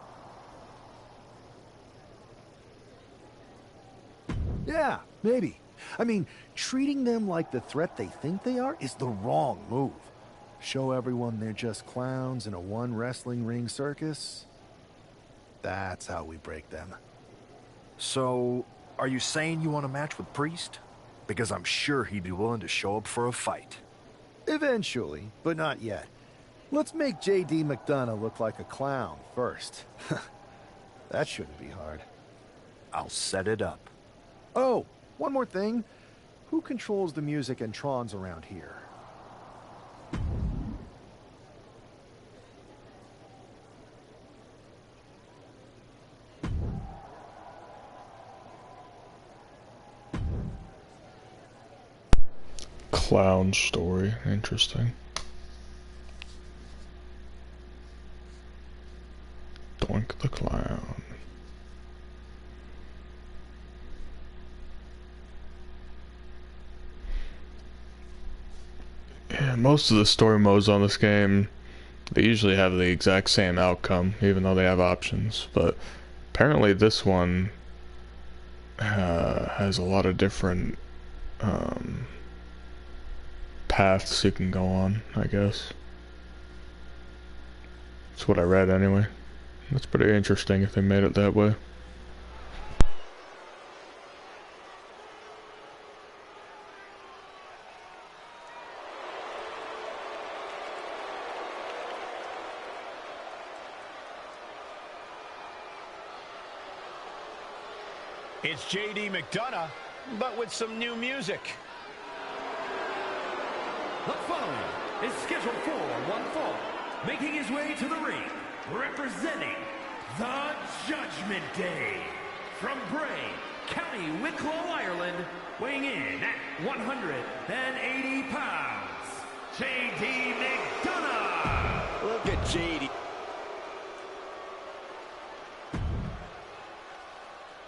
Yeah, maybe. I mean, treating them like the threat they think they are is the wrong move. Show everyone they're just clowns in a one wrestling ring circus. That's how we break them. So, are you saying you want a match with Priest? Because I'm sure he'd be willing to show up for a fight. Eventually, but not yet. Let's make JD McDonough look like a clown first. That shouldn't be hard. I'll set it up. Oh, one more thing. Who controls the music and Trons around here? clown story. Interesting. Doink the clown. Yeah, most of the story modes on this game, they usually have the exact same outcome, even though they have options. But apparently this one has a lot of different paths you can go on, I guess. That's what I read anyway. That's pretty interesting if they made it that way. It's JD McDonough, but with some new music. The following is scheduled for one fall, making his way to the ring, representing the Judgment Day, from Bray, County Wicklow, Ireland, weighing in at 180 pounds, JD McDonough. Look at JD.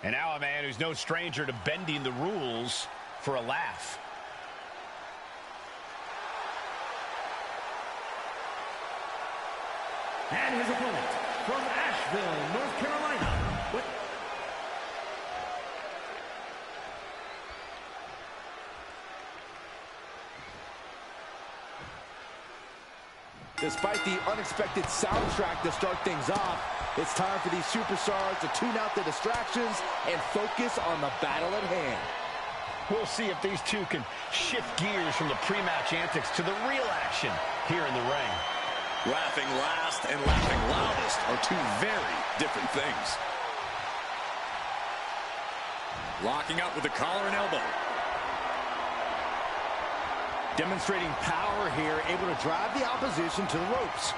And now a man who's no stranger to bending the rules for a laugh. And his opponent from Asheville, North Carolina, with Despite the unexpected soundtrack to start things off, it's time for these superstars to tune out the distractions and focus on the battle at hand. We'll see if these two can shift gears from the pre-match antics to the real action here in the ring. Laughing last and laughing loudest are two very different things. Locking up with the collar and elbow. Demonstrating power here, able to drive the opposition to the ropes.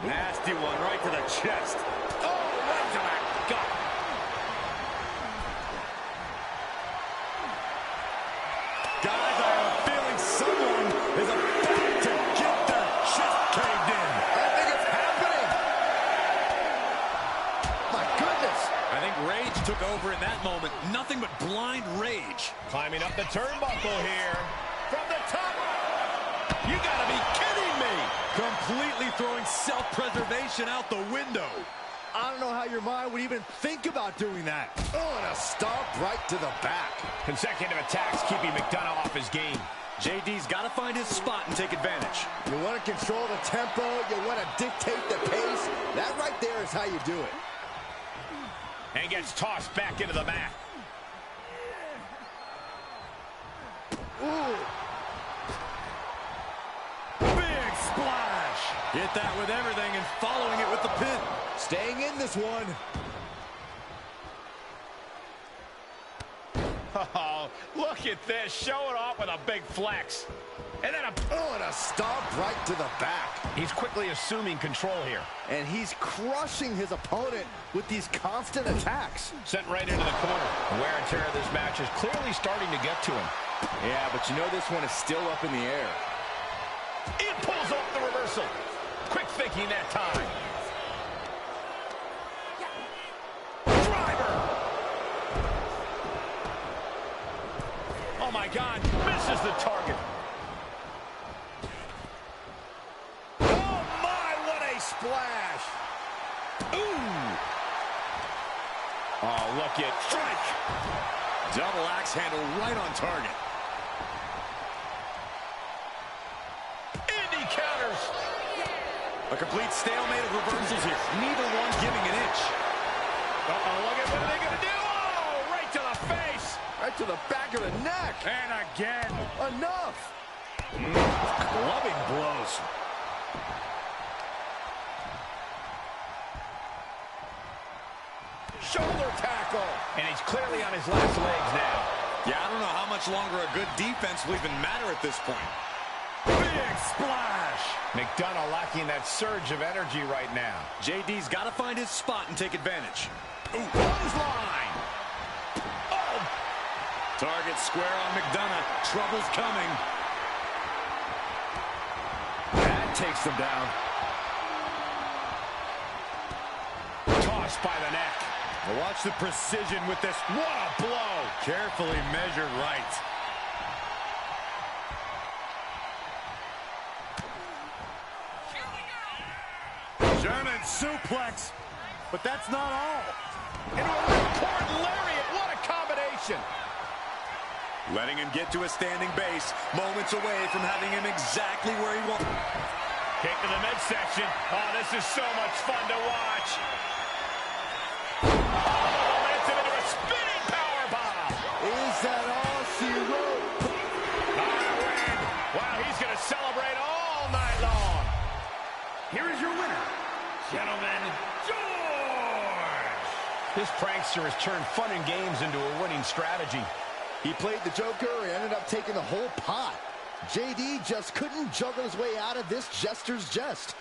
Nasty one right to the chest. Oh, right to the gut. Guys, I have a feeling someone is about to get their chest caved in. I think it's happening. My goodness. I think rage took over in that moment. Nothing but blind rage. Climbing up the turnbuckle here. From the top. You gotta be kidding me. Completely throwing self-preservation out the window. I don't know how your mind would even think about doing that. Oh, and a stomp right to the back. Consecutive attacks keeping McDonough off his game. JD's got to find his spot and take advantage. You want to control the tempo. You want to dictate the pace. That right there is how you do it. And gets tossed back into the mat. Ooh. Big splash. Hit that with everything and following it with the pin. Staying in this one. Oh, look at this. Showing off with a big flex. And then a stomp right to the back. He's quickly assuming control here. And he's crushing his opponent with these constant attacks. Sent right into the corner. The wear and tear of this match is clearly starting to get to him. Yeah, but you know this one is still up in the air. It pulls off the reversal. Quick thinking that time. Driver. Oh my God, misses the target. Oh my, what a splash. Ooh. Oh, look at strike. Double axe handle right on target. Indy counters. A complete stalemate of reversals here. Neither one giving an inch. Uh-oh, look at what are they going to do? Oh, right to the face. Right to the back of the neck. And again. Enough. Clubbing blows. Shoulder tackle. And he's clearly on his last legs now. Yeah, I don't know how much longer a good defense will even matter at this point. Big splash. McDonough lacking that surge of energy right now. JD's got to find his spot and take advantage. Ooh, clothesline. Target square on McDonough. Trouble's coming. That takes them down. Tossed by the neck. Well, watch the precision with this. What a blow. Carefully measured right. German suplex. But that's not all. Into a ripcord lariat. What a combination. Letting him get to a standing base. Moments away from having him exactly where he wants. Kick to the midsection. Oh, this is so much fun to watch. Is that all she wrote? Wow, he's going to celebrate all night long. Here is your winner, gentlemen, George. This prankster has turned fun and games into a winning strategy. He played the Joker and ended up taking the whole pot. JD just couldn't juggle his way out of this jester's jest.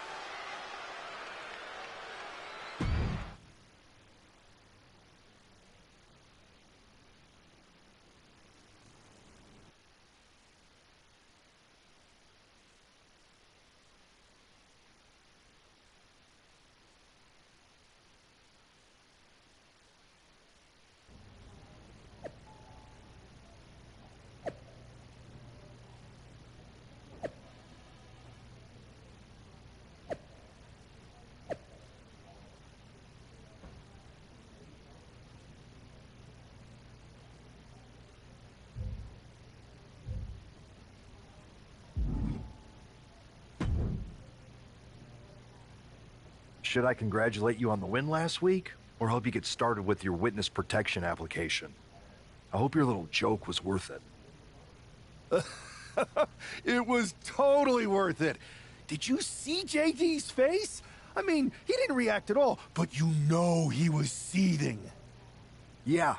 Should I congratulate you on the win last week, or help you get started with your witness protection application? I hope your little joke was worth it. It was totally worth it. Did you see JD's face? I mean, he didn't react at all, but you know he was seething. Yeah,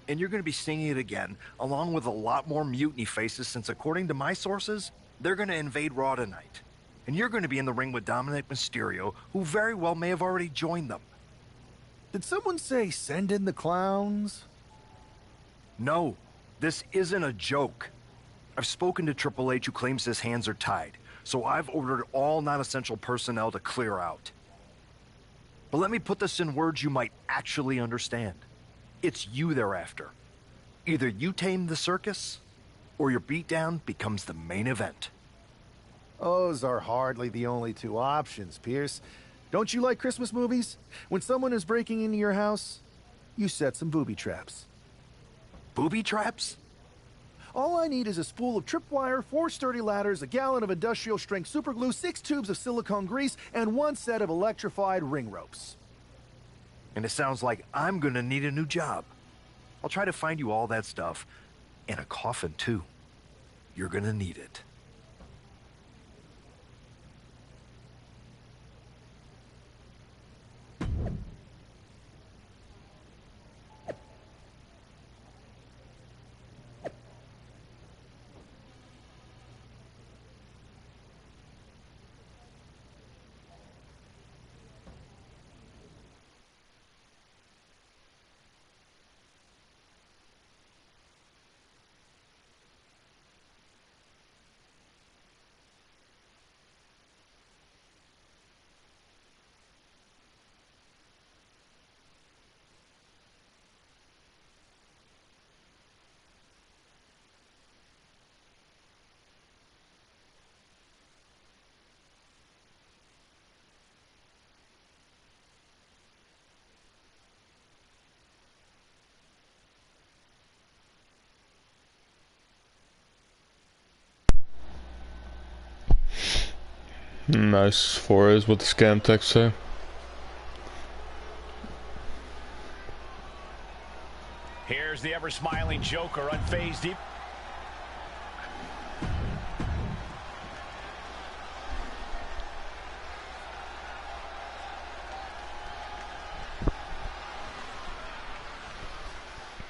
and you're going to be seeing it again, along with a lot more mutiny faces, since according to my sources, they're going to invade Raw tonight. And you're going to be in the ring with Dominic Mysterio, who very well may have already joined them. Did someone say send in the clowns? No, this isn't a joke. I've spoken to Triple H, who claims his hands are tied, so I've ordered all non-essential personnel to clear out. But let me put this in words you might actually understand. It's you they're after. Either you tame the circus, or your beatdown becomes the main event. Those are hardly the only two options, Pierce. Don't you like Christmas movies? When someone is breaking into your house, you set some booby traps. Booby traps? All I need is a spool of tripwire, 4 sturdy ladders, a gallon of industrial-strength superglue, 6 tubes of silicone grease, and 1 set of electrified ring ropes. And it sounds like I'm gonna need a new job. I'll try to find you all that stuff, and a coffin, too. You're gonna need it. Nice forays with the scam text say. Here's the ever-smiling Joker, unfazed deep.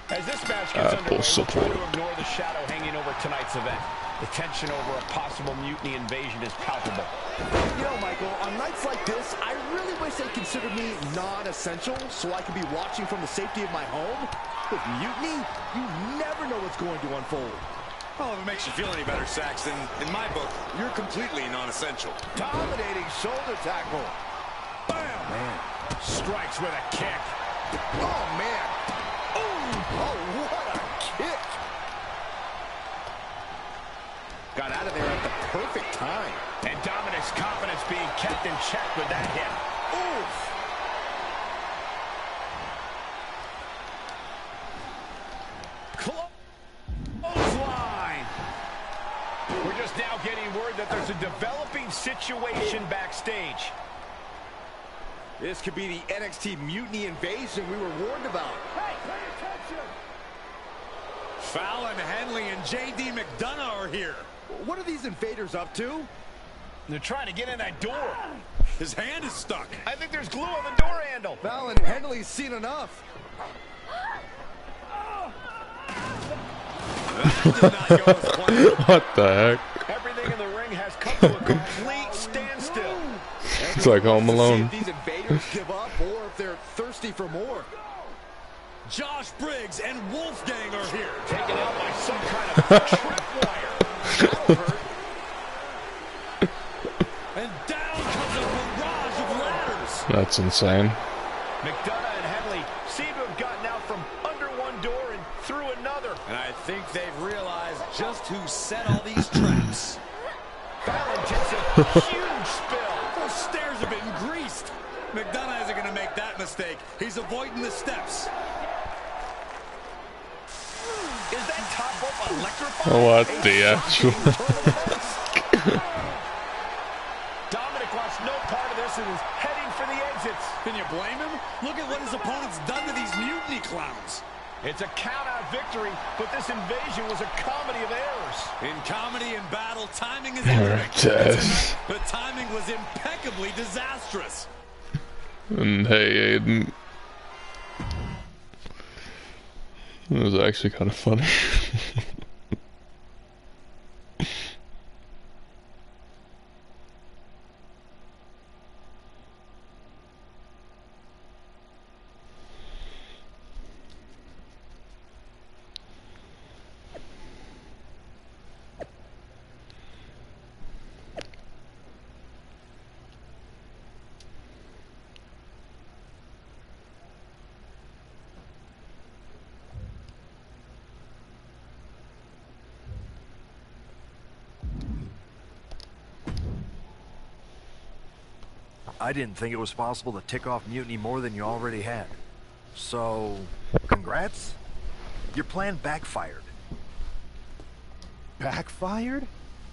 As this match gets underway, we'll try to ignore the shadow hanging over tonight's event. The tension over a possible mutiny invasion is palpable. You know, Michael, on nights like this, I really wish say consider me non-essential so I can be watching from the safety of my home? With Mutiny, you never know what's going to unfold. Well, if it makes you feel any better, Saxton, in my book, you're completely non-essential. Dominating shoulder tackle. Bam! Man. Strikes with a kick. Oh, man. Ooh. Oh, what a kick. Got out of there at the perfect time. And Dominic's confidence being kept in check with that hit. Oof. Clothesline. We're just now getting word that there's a developing situation backstage. This could be the NXT Mutiny invasion we were warned about. Hey, pay attention! Fallon Henley and JD McDonough are here. What are these invaders up to? They're trying to get in that door. His hand is stuck. I think there's glue on the door handle. Fallon Henley's seen enough. What the heck? Everything in the ring has come to a complete standstill. It's like Home Alone. If these invaders give up or if they're thirsty for more. Josh Briggs and Wolfgang are here. Taken out by some kind of tripwire. That'll hurt. And down comes a barrage of ladders. That's insane. McDonough and Henley seem to have gotten out from under one door and through another. And I think they've realized just who set all these traps. Fallon takes a huge spill. Those stairs have been greased. McDonough isn't going to make that mistake. He's avoiding the steps. Is that top rope electrified? What the actual? Dominic wants no part of this and is heading for the exits. Can you blame him? Look at what his opponent's done to these Mutiny clowns. It's a count-out victory, but this invasion was a comedy of errors. In comedy and battle, timing is There everything. it is. The timing was impeccably disastrous. And hey, Aiden. It was actually kind of funny. I didn't think it was possible to tick off Mutiny more than you already had. So, congrats. Your plan backfired. Backfired?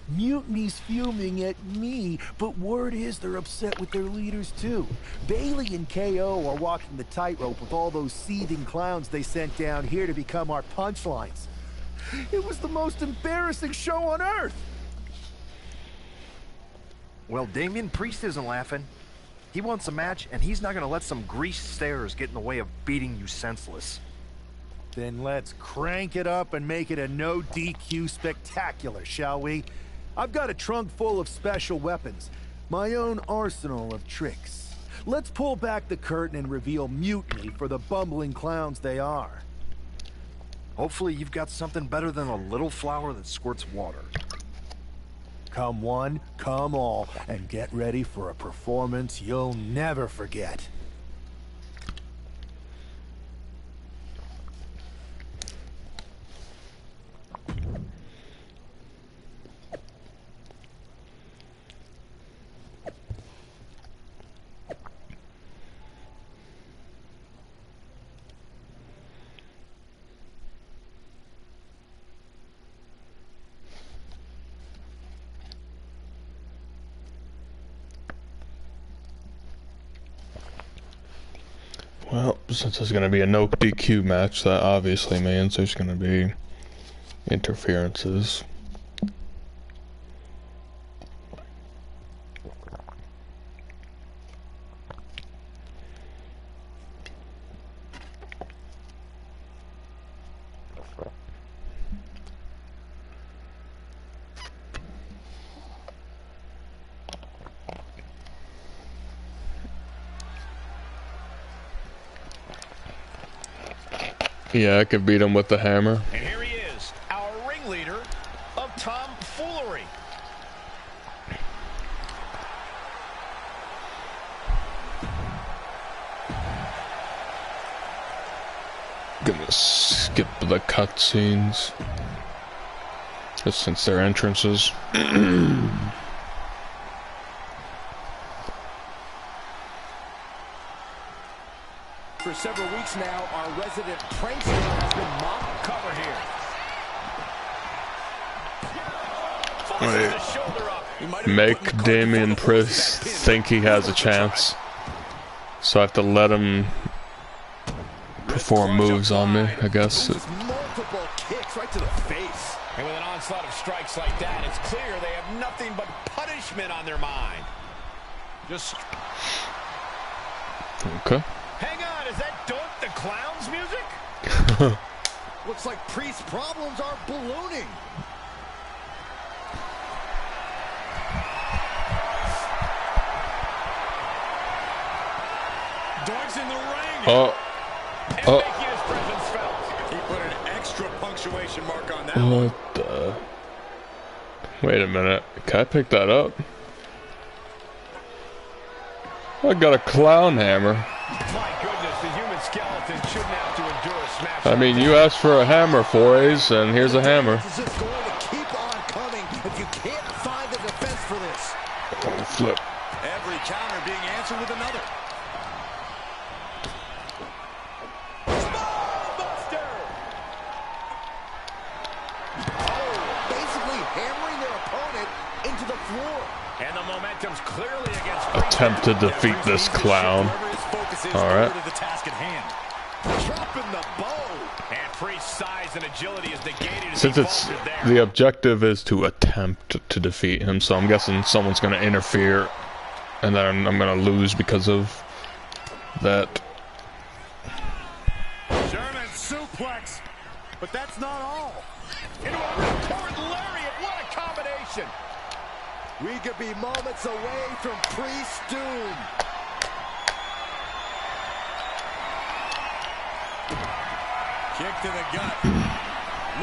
Mutiny's fuming at me, but word is they're upset with their leaders too. Bailey and KO are walking the tightrope with all those seething clowns they sent down here to become our punchlines. It was the most embarrassing show on earth! Well, Damian Priest isn't laughing. He wants a match, and he's not gonna let some greased stairs get in the way of beating you senseless. Then let's crank it up and make it a no DQ spectacular, shall we? I've got a trunk full of special weapons, my own arsenal of tricks. Let's pull back the curtain and reveal Mutiny for the bumbling clowns they are. Hopefully you've got something better than a little flower that squirts water. Come one, come all, and get ready for a performance you'll never forget. Well, since it's going to be a no DQ match, that obviously means there's going to be interferences. Yeah, I could beat him with the hammer. And here he is, our ringleader of tomfoolery. Gonna skip the cutscenes, just since they're entrances. For several weeks now, our resident prankster has been mocked. Cover here. Wait. Make Damian Priest think he has a chance, so I have to let him perform moves on me, I guess. Multiple kicks right to the face. And with an onslaught of strikes like that, it's clear they have nothing but punishment on their mind. Just okay. Hang on, is that Don't the Clown's music? Looks like Priest's problems are ballooning. Doink's in the ring. Oh. Oh. Making his presence felt. He put an extra punctuation mark on that. What the? Wait a minute. Can I pick that up? I got a clown hammer. My goodness, the human skeleton shouldn't have to endure a smash. I mean, you asked for a hammer, Forays, and here's a hammer. This is going to keep on coming if you can't find a defense for this. Oh, flip. Every counter being answered with another. And the momentum's clearly against Attempt to defeat this clown. Alright. And Priest's size and agility is negated. Since it's the objective is to attempt to defeat him, so I'm guessing someone's gonna interfere and then I'm gonna lose because of that. German suplex, but that's not all. Into a ripcord lariat, what a combination! We could be moments away from Priest's doom. Kick to the gut.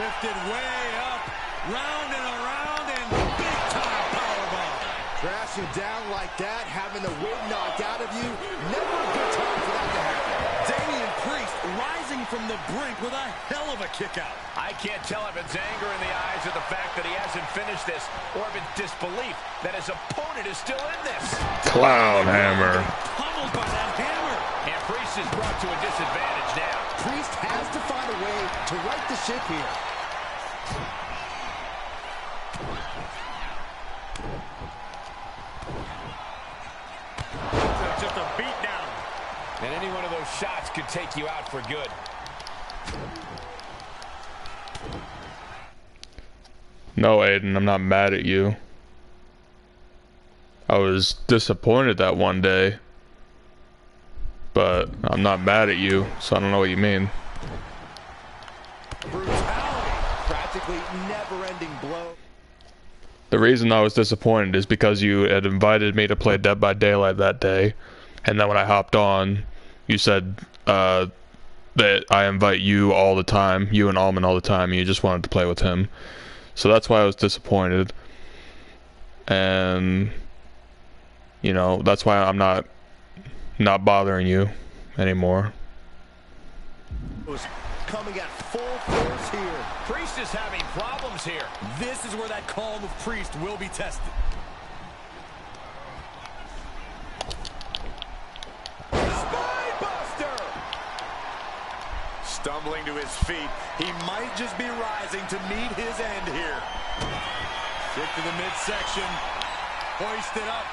Lifted way up. Round and around and big time powerbomb. Crashing down like that, having the wind knocked out of you. Never a good time for that to happen. Damian Priest rising from the brink with a hell of a kick out. I can't tell if it's anger in the eyes or the fact that he hasn't finished this, or if it's disbelief that his opponent is still in this. Clown hammer. Pummeled by that hammer. And Priest is brought to a disadvantage now. Priest has to find a way to right the ship here. Just a beat down. And any one of those shots could take you out for good. No, Aiden, I'm not mad at you. I was disappointed that one day, but I'm not mad at you, so I don't know what you mean. Brutality, practically never-ending blow. The reason I was disappointed is because you had invited me to play Dead by Daylight that day, and then when I hopped on, you said that I invite you all the time, you and Alman all the time, and you just wanted to play with him. So that's why I was disappointed. And, you know, that's why I'm not bothering you anymore. Coming at full force here. Priest is having problems here. This is where that calm of Priest will be tested. Spinebuster! Stumbling to his feet, he might just be rising to meet his end here. Kick to the midsection, hoisted up,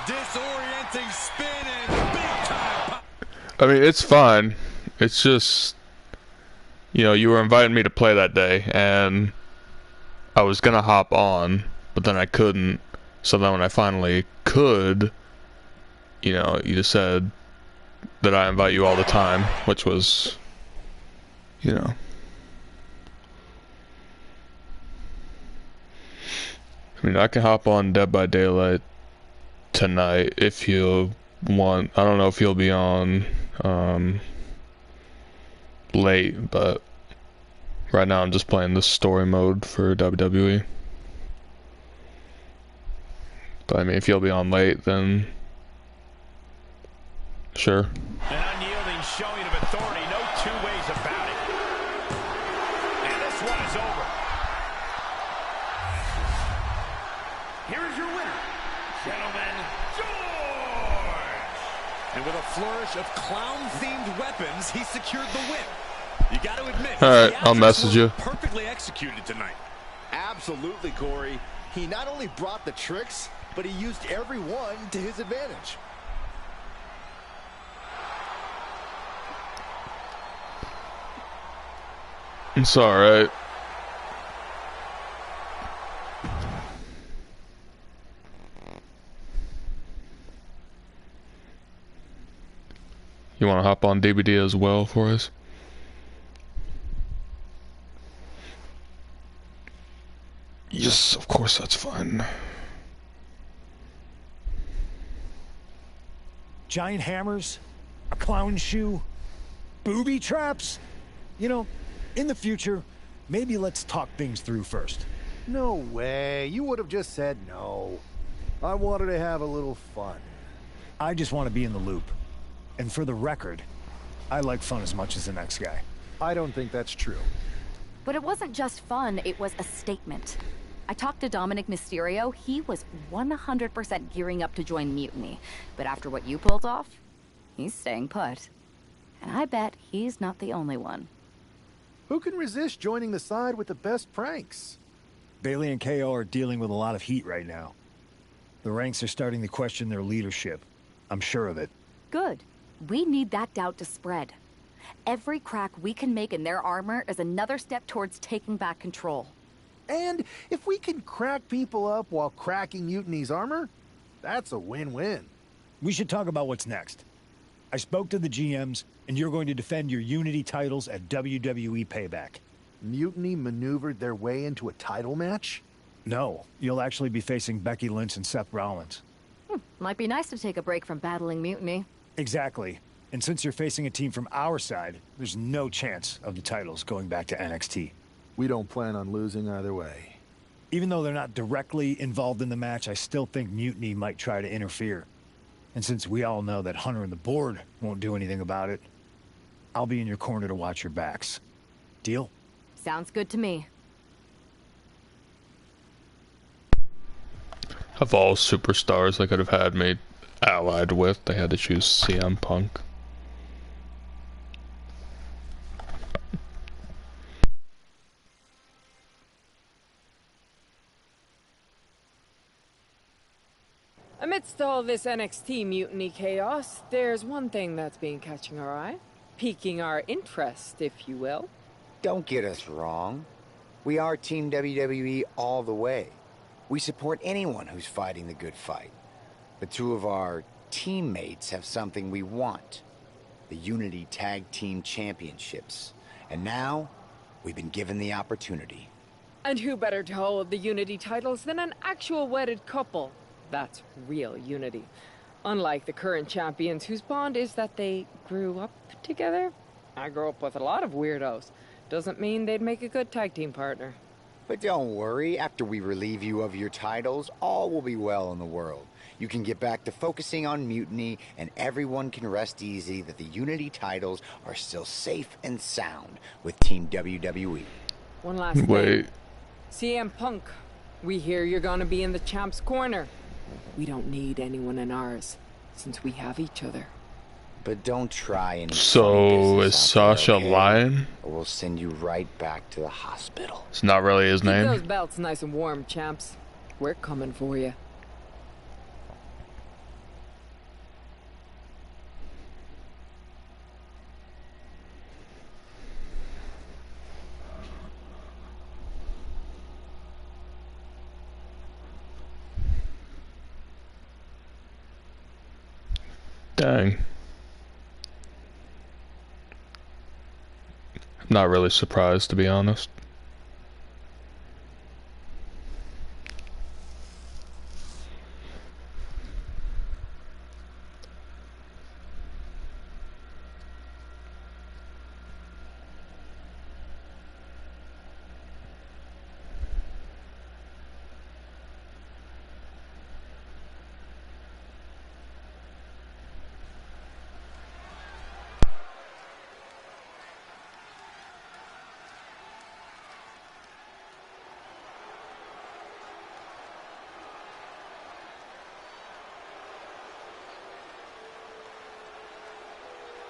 disorienting spin, and big time. I mean, it's fine. It's just, you know, you were inviting me to play that day, and I was gonna hop on, but then I couldn't. So then when I finally could, you know, you just said that I invite you all the time, which was, you know. I mean, I can hop on Dead by Daylight tonight if you want. I don't know if you'll be on late, but right now I'm just playing the story mode for WWE. But I mean, if you'll be on late, then sure. An unyielding showing of authority, no two ways about it. And this one is over. Here is your winner, gentlemen, George! And with a flourish of clown-themed weapons, he secured the win. You got to admit, alright, I'll message you. Perfectly executed tonight. Absolutely, Corey. He not only brought the tricks, but he used every one to his advantage. It's alright. You want to hop on DVD as well for us? Yes, of course, that's fine. Giant hammers, a clown shoe, booby traps. You know, in the future, maybe let's talk things through first. No way. You would have just said no. I wanted to have a little fun. I just want to be in the loop. And for the record, I like fun as much as the next guy. I don't think that's true. But it wasn't just fun, it was a statement. I talked to Dominic Mysterio. He was 100% gearing up to join Mutiny. But after what you pulled off, he's staying put. And I bet he's not the only one. Who can resist joining the side with the best pranks? Bailey and KO are dealing with a lot of heat right now. The ranks are starting to question their leadership. I'm sure of it. Good. We need that doubt to spread. Every crack we can make in their armor is another step towards taking back control. And if we can crack people up while cracking Mutiny's armor, that's a win-win. We should talk about what's next. I spoke to the GMs, and you're going to defend your Unity titles at WWE Payback. Mutiny maneuvered their way into a title match? No, you'll actually be facing Becky Lynch and Seth Rollins. Might be nice to take a break from battling Mutiny. Exactly. And since you're facing a team from our side, there's no chance of the titles going back to NXT. We don't plan on losing either way. Even though they're not directly involved in the match, I still think Mutiny might try to interfere. And since we all know that Hunter and the board won't do anything about it, I'll be in your corner to watch your backs. Deal? Sounds good to me. Of all superstars I could have had me allied with, they had to choose CM Punk. Amidst all this NXT mutiny chaos, there's one thing that's been catching our eye. Piquing our interest, if you will. Don't get us wrong. We are Team WWE all the way. We support anyone who's fighting the good fight. But two of our teammates have something we want. The Unity Tag Team Championships. And now, we've been given the opportunity. And who better to hold the Unity titles than an actual wedded couple? That's real unity. Unlike the current champions whose bond is that they grew up together. I grew up with a lot of weirdos. Doesn't mean they'd make a good tag team partner. But don't worry, after we relieve you of your titles, all will be well in the world. You can get back to focusing on Mutiny, and everyone can rest easy that the Unity titles are still safe and sound with Team WWE. One last thing. CM Punk, we hear you're gonna be in the champ's corner. We don't need anyone in ours, since we have each other. But don't try and... So, is Sasha lying? Or we'll send you right back to the hospital. It's not really his name. Keep those belts nice and warm, champs. We're coming for you. Dang. I'm not really surprised, to be honest.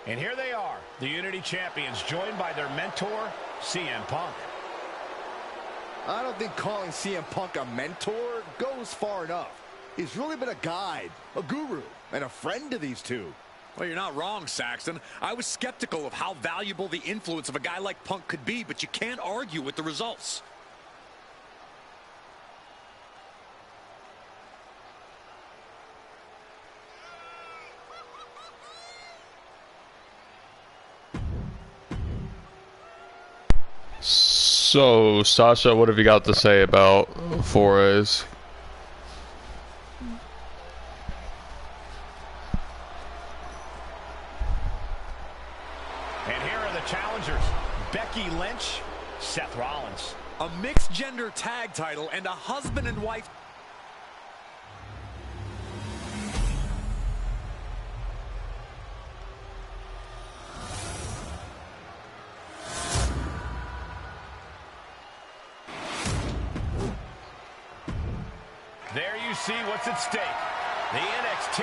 And here they are, the Unity Champions, joined by their mentor, CM Punk. I don't think calling CM Punk a mentor goes far enough. He's really been a guide, a guru, and a friend to these two. Well, you're not wrong, Saxton. I was skeptical of how valuable the influence of a guy like Punk could be, but you can't argue with the results. So, Sasha, what have you got to say about forays? And here are the challengers, Becky Lynch, Seth Rollins. A mixed gender tag title and a husband and wife. There you see what's at stake. The NXT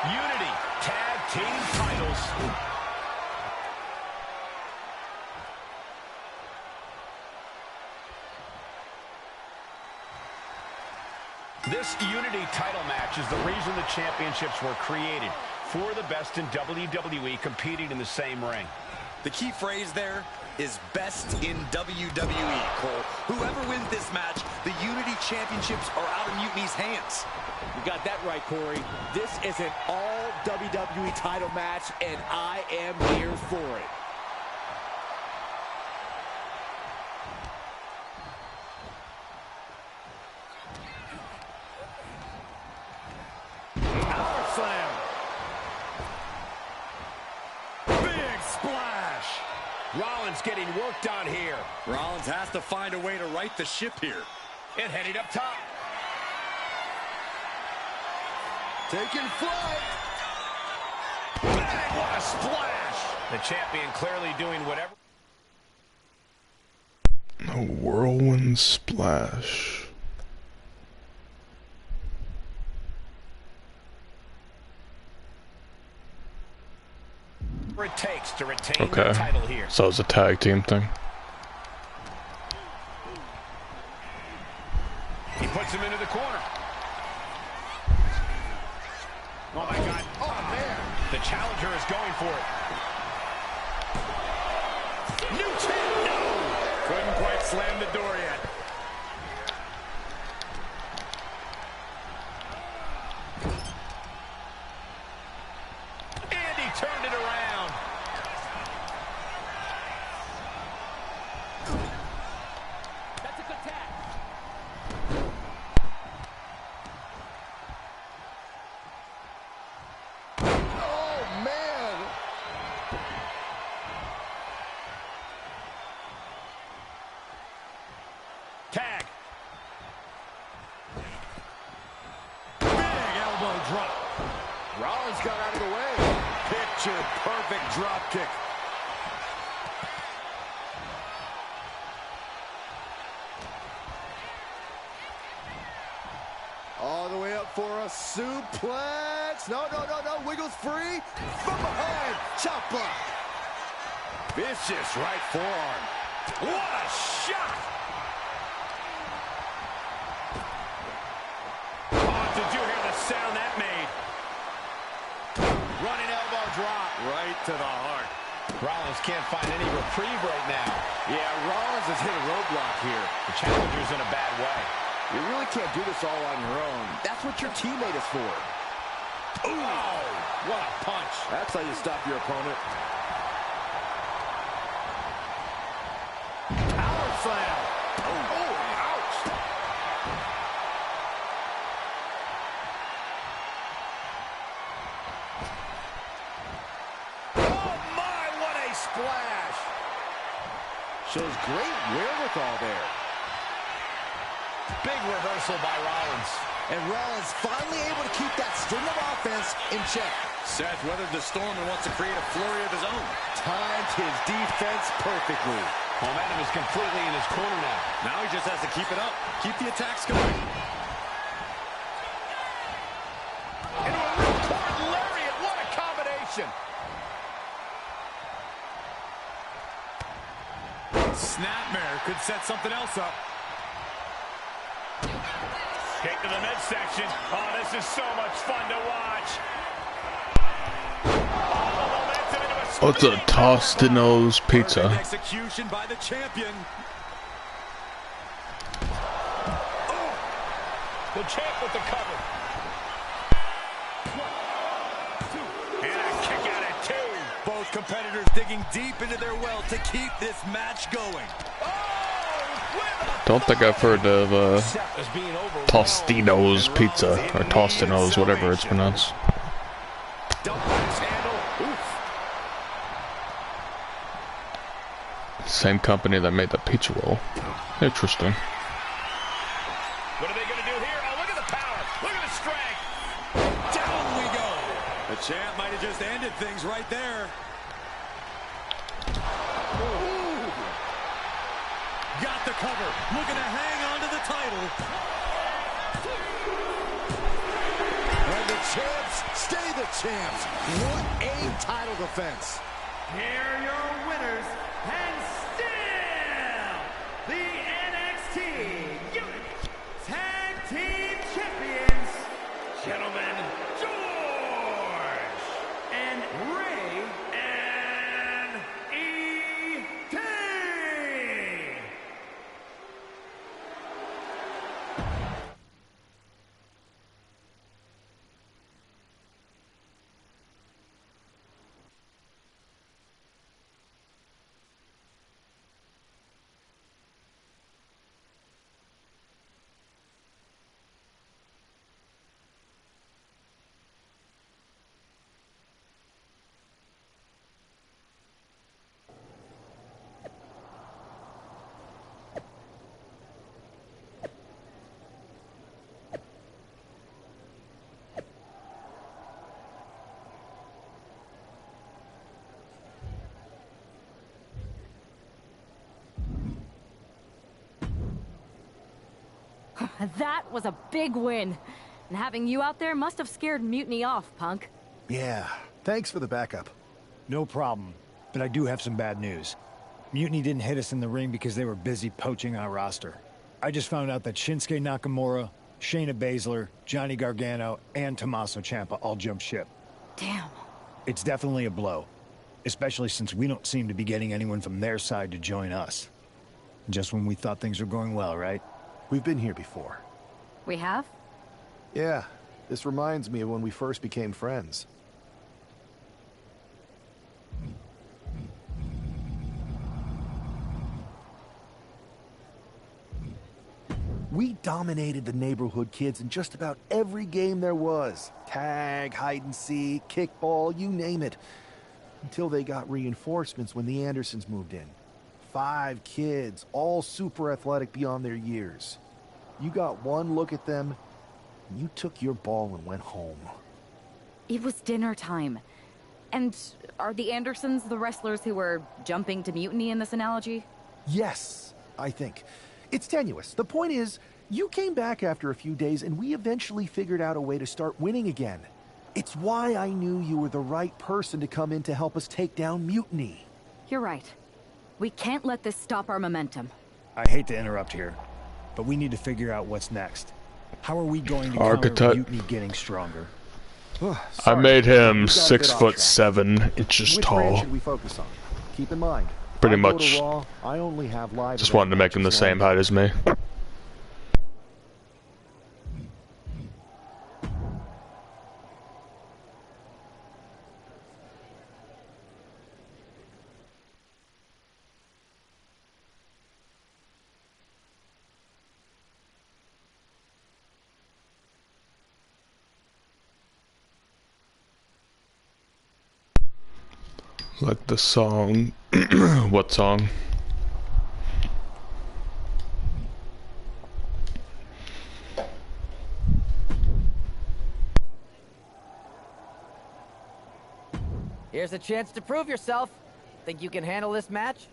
Unity Tag Team titles. This Unity title match is the reason the championships were created. For the best in WWE competing in the same ring. The key phrase there is best in WWE, Cole. Whoever wins this match, the Unity Championships are out of Mutiny's hands. You got that right, Corey. This is an all WWE title match, and I am here for it. Power slam. Big splash. Rollins getting worked on here. Rollins has to find a way to right the ship here. And heading up top. Taking flight. Bang, what a splash. The champion clearly doing whatever. A whirlwind splash. It takes to retain Okay, the title here. so it's a tag team thing. He puts him into the corner. Oh my God. Oh man. The challenger is going for it. New champ. No. Couldn't quite slam the door yet. And he turned it around. That's a good tag. Oh, man. Tag. Big elbow drop. Rollins got out of the way. Picture perfect drop kick. All the way up for a suplex. No, no, no, no. Wiggles free. From behind. Chop block. Vicious right forearm. What a shot. Oh, did you hear the sound that made? Running elbow drop. Right to the heart. Rollins can't find any reprieve right now. Yeah, Rollins has hit a roadblock here. The challenger's in a bad way. You really can't do this all on your own. That's what your teammate is for. Oh, what a punch. That's how you stop your opponent. Power slam. Oh, ouch. Oh, my, what a splash. Shows great wherewithal there. Big reversal by Rollins. And Rollins finally able to keep that string of offense in check. Seth weathered the storm and wants to create a flurry of his own. Timed his defense perfectly. Momentum is completely in his corner now. Now he just has to keep it up. Keep the attacks going. Into a ripcord lariat. What a combination. Snapmare could set something else up. Kick to the midsection. Oh, this is so much fun to watch. Oh, it's a tossed-to-nose pizza. Execution by the champion. The champ with the cover. And a kick out at 2. Both competitors digging deep into their well to keep this match going. Don't think I've heard of Tostino's pizza, or Tostino's, whatever it's pronounced. Same company that made the pizza roll. Interesting. What are they going to do here? Oh, look at the power. Look at the strength. Down we go. The champ might have just ended things right there. Ooh. Got the cover. Looking to hang on to the title. And the champs stay the champs. What a title defense. Here are your winners, and still the NXT Unity Tag Team Champions, gentlemen, George and Ray and E.T. That was a big win. And having you out there must have scared Mutiny off, Punk. Yeah, thanks for the backup. No problem, but I do have some bad news. Mutiny didn't hit us in the ring because they were busy poaching our roster. I just found out that Shinsuke Nakamura, Shayna Baszler, Johnny Gargano, and Tommaso Ciampa all jumped ship. Damn. It's definitely a blow, especially since we don't seem to be getting anyone from their side to join us. Just when we thought things were going well, right? We've been here before. We have? Yeah, this reminds me of when we first became friends. We dominated the neighborhood kids in just about every game there was. Tag, hide and seek, kickball, you name it. Until they got reinforcements when the Andersons moved in. 5 kids, all super athletic beyond their years. You got one look at them, and you took your ball and went home. It was dinner time. And are the Andersons the wrestlers who were jumping to Mutiny in this analogy? Yes, I think. It's tenuous. The point is, you came back after a few days, and we eventually figured out a way to start winning again. It's why I knew you were the right person to come in to help us take down Mutiny. You're right. We can't let this stop our momentum. I hate to interrupt here, but we need to figure out what's next. How are we going to counter Mutiny getting stronger? I made him 6'7" tall. Which should we focus on? Keep in mind, Pretty I go much. to Raw, I only have live Just wanted to make him the same height as me. Like the song. What song? Here's a chance to prove yourself. Think you can handle this match?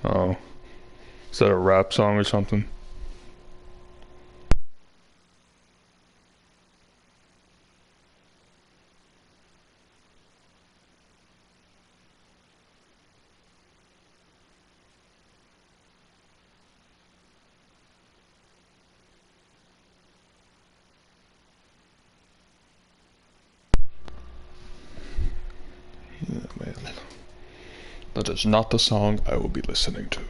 Oh. Is that a rap song or something? That is not the song I will be listening to.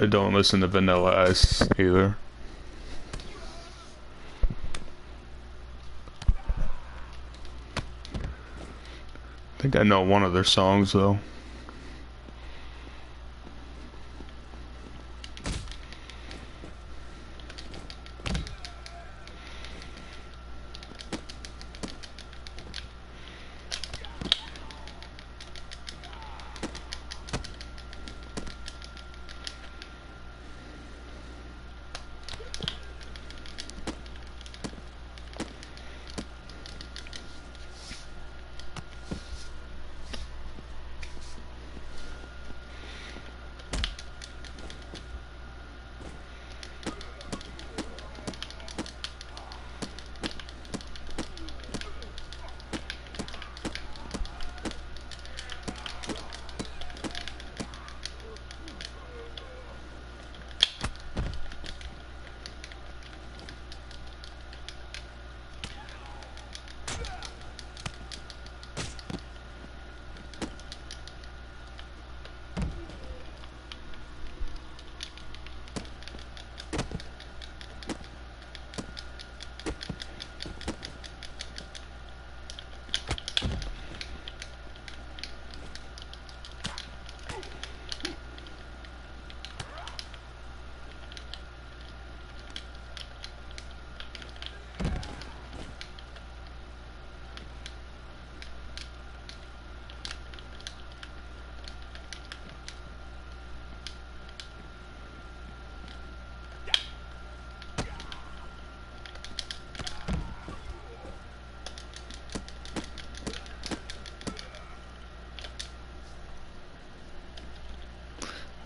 I don't listen to Vanilla Ice either. I think I know one of their songs though.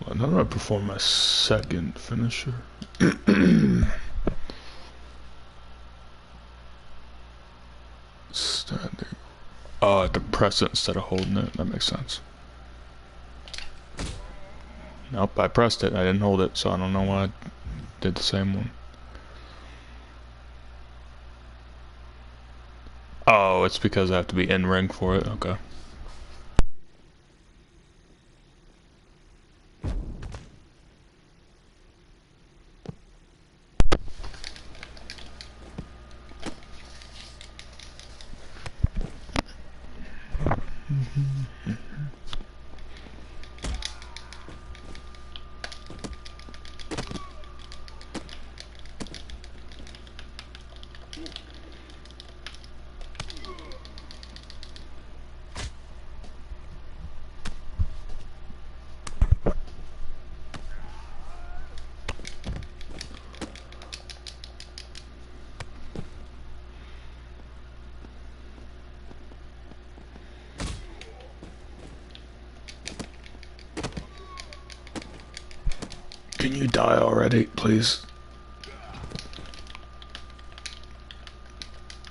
Well, how do I perform my second finisher? Standing. Oh, I have to press it instead of holding it. That makes sense. Nope, I pressed it. I didn't hold it, so I don't know why I did the same one. Oh, it's because I have to be in ring for it. Okay. Can you die already, please?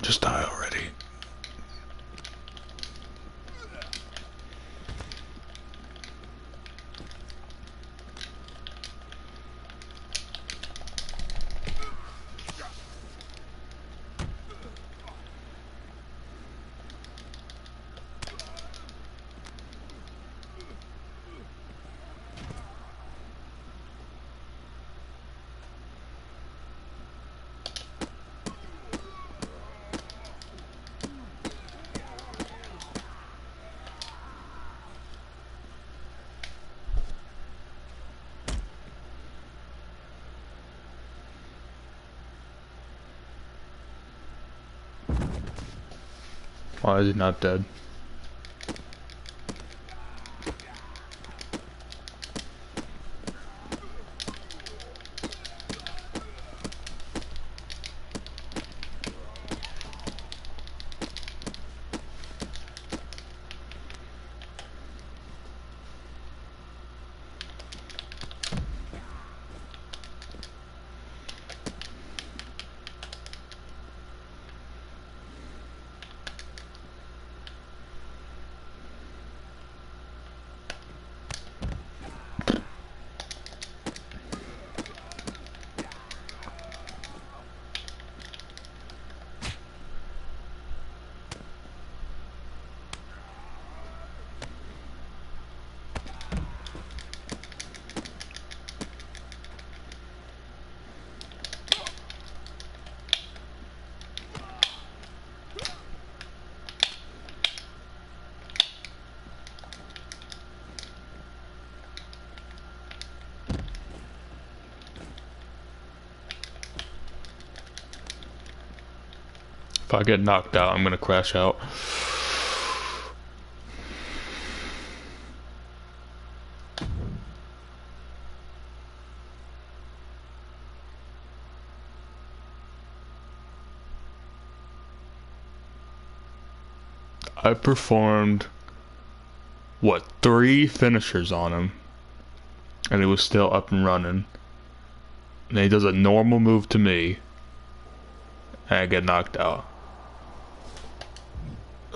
Just die already. Why is he not dead? If I get knocked out, I'm gonna crash out. I performed, what, 3 finishers on him, and he was still up and running. And he does a normal move to me, and I get knocked out.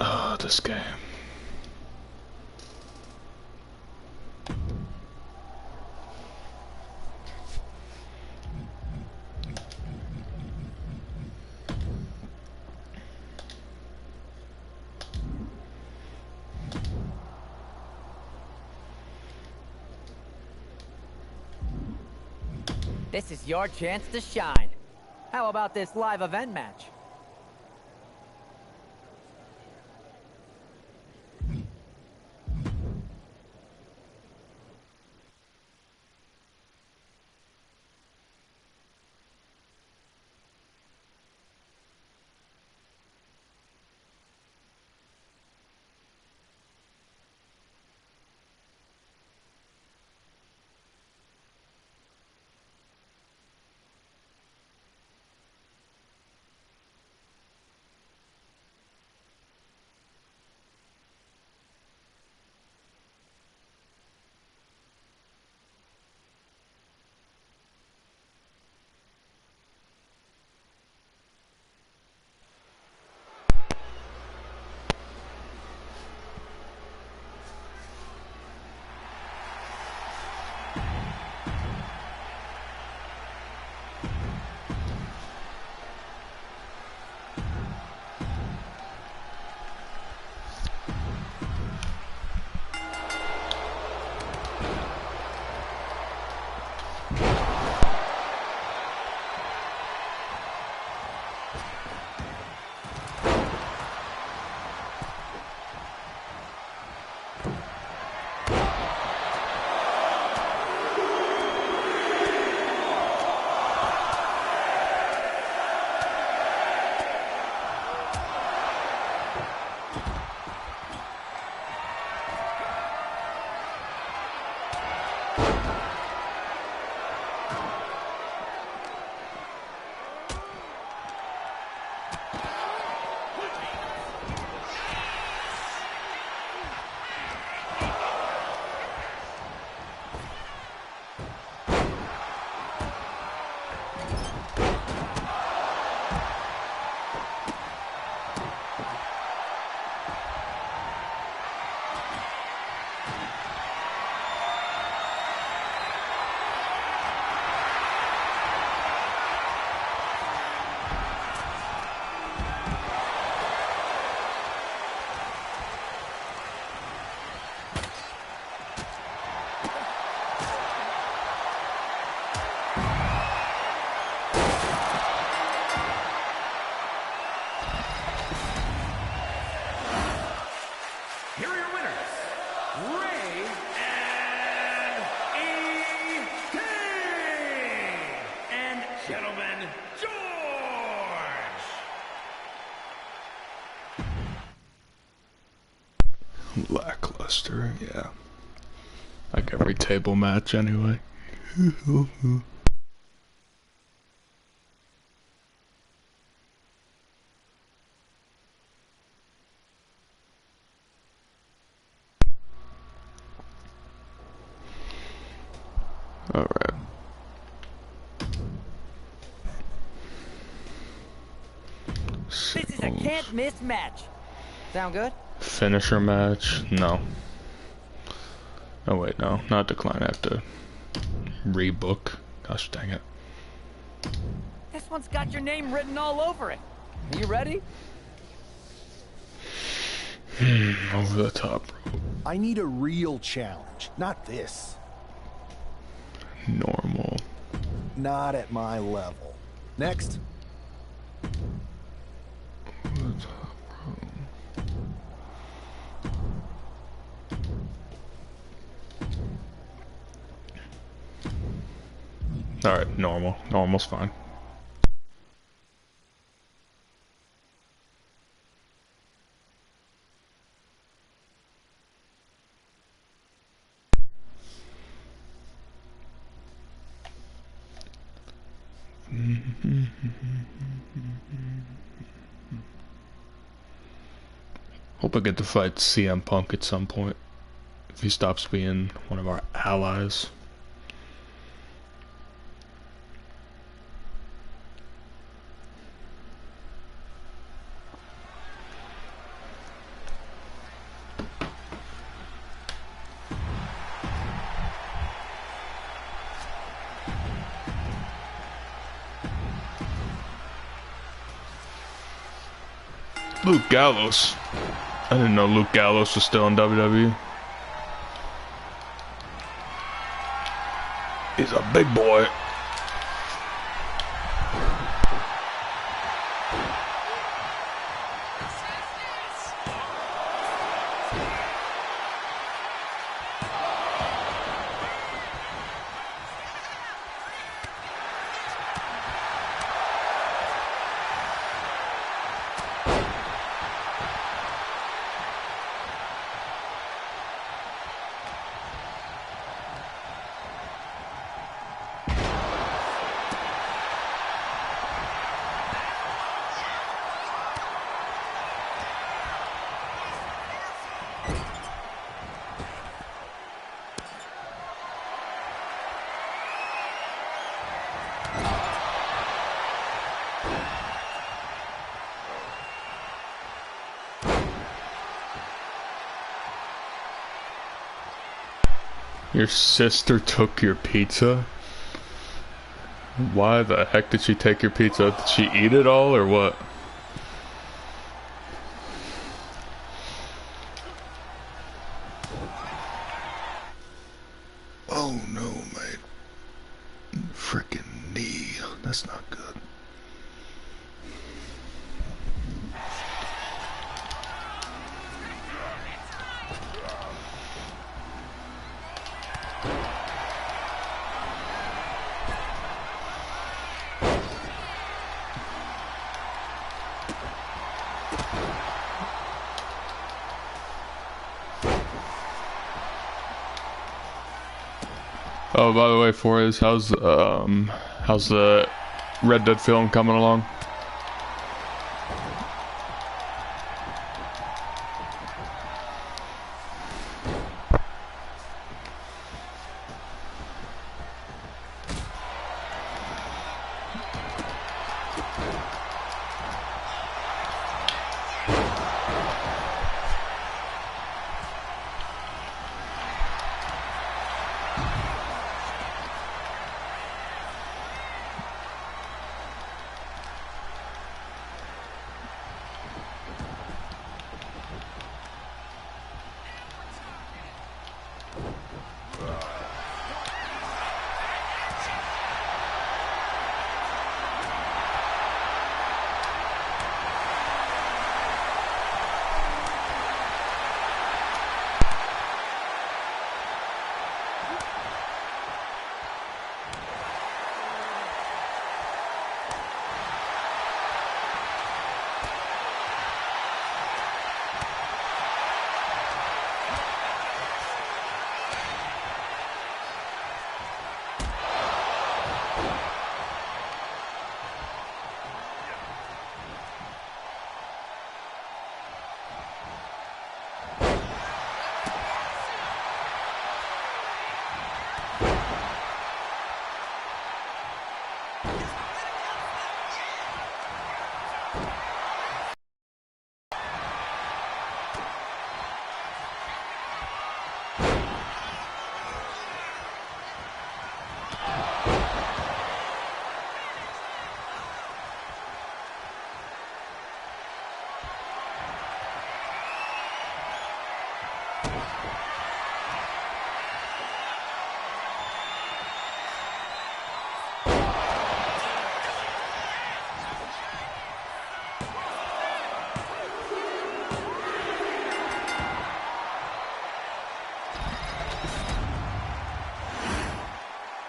Oh, this game. This is your chance to shine. How about this live event match? Lackluster, yeah. Like every table match anyway. Alright. This is a can't miss match. Sound good? Finisher match? No. Oh wait, no. Not decline. I have to rebook. Gosh dang it. This one's got your name written all over it. Are you ready? Over the top. I need a real challenge, not this. Normal. Not at my level. Next. Alright, normal. Normal's fine. Hope I get to fight CM Punk at some point, if he stops being one of our allies. Luke Gallows. I didn't know Luke Gallows was still in WWE. He's a big boy. Your sister took your pizza? Why the heck did she take your pizza? Did she eat it all or what? Oh no, mate. Frickin' knee. That's not good. Oh, by the way, Flores, how's the Red Dead film coming along?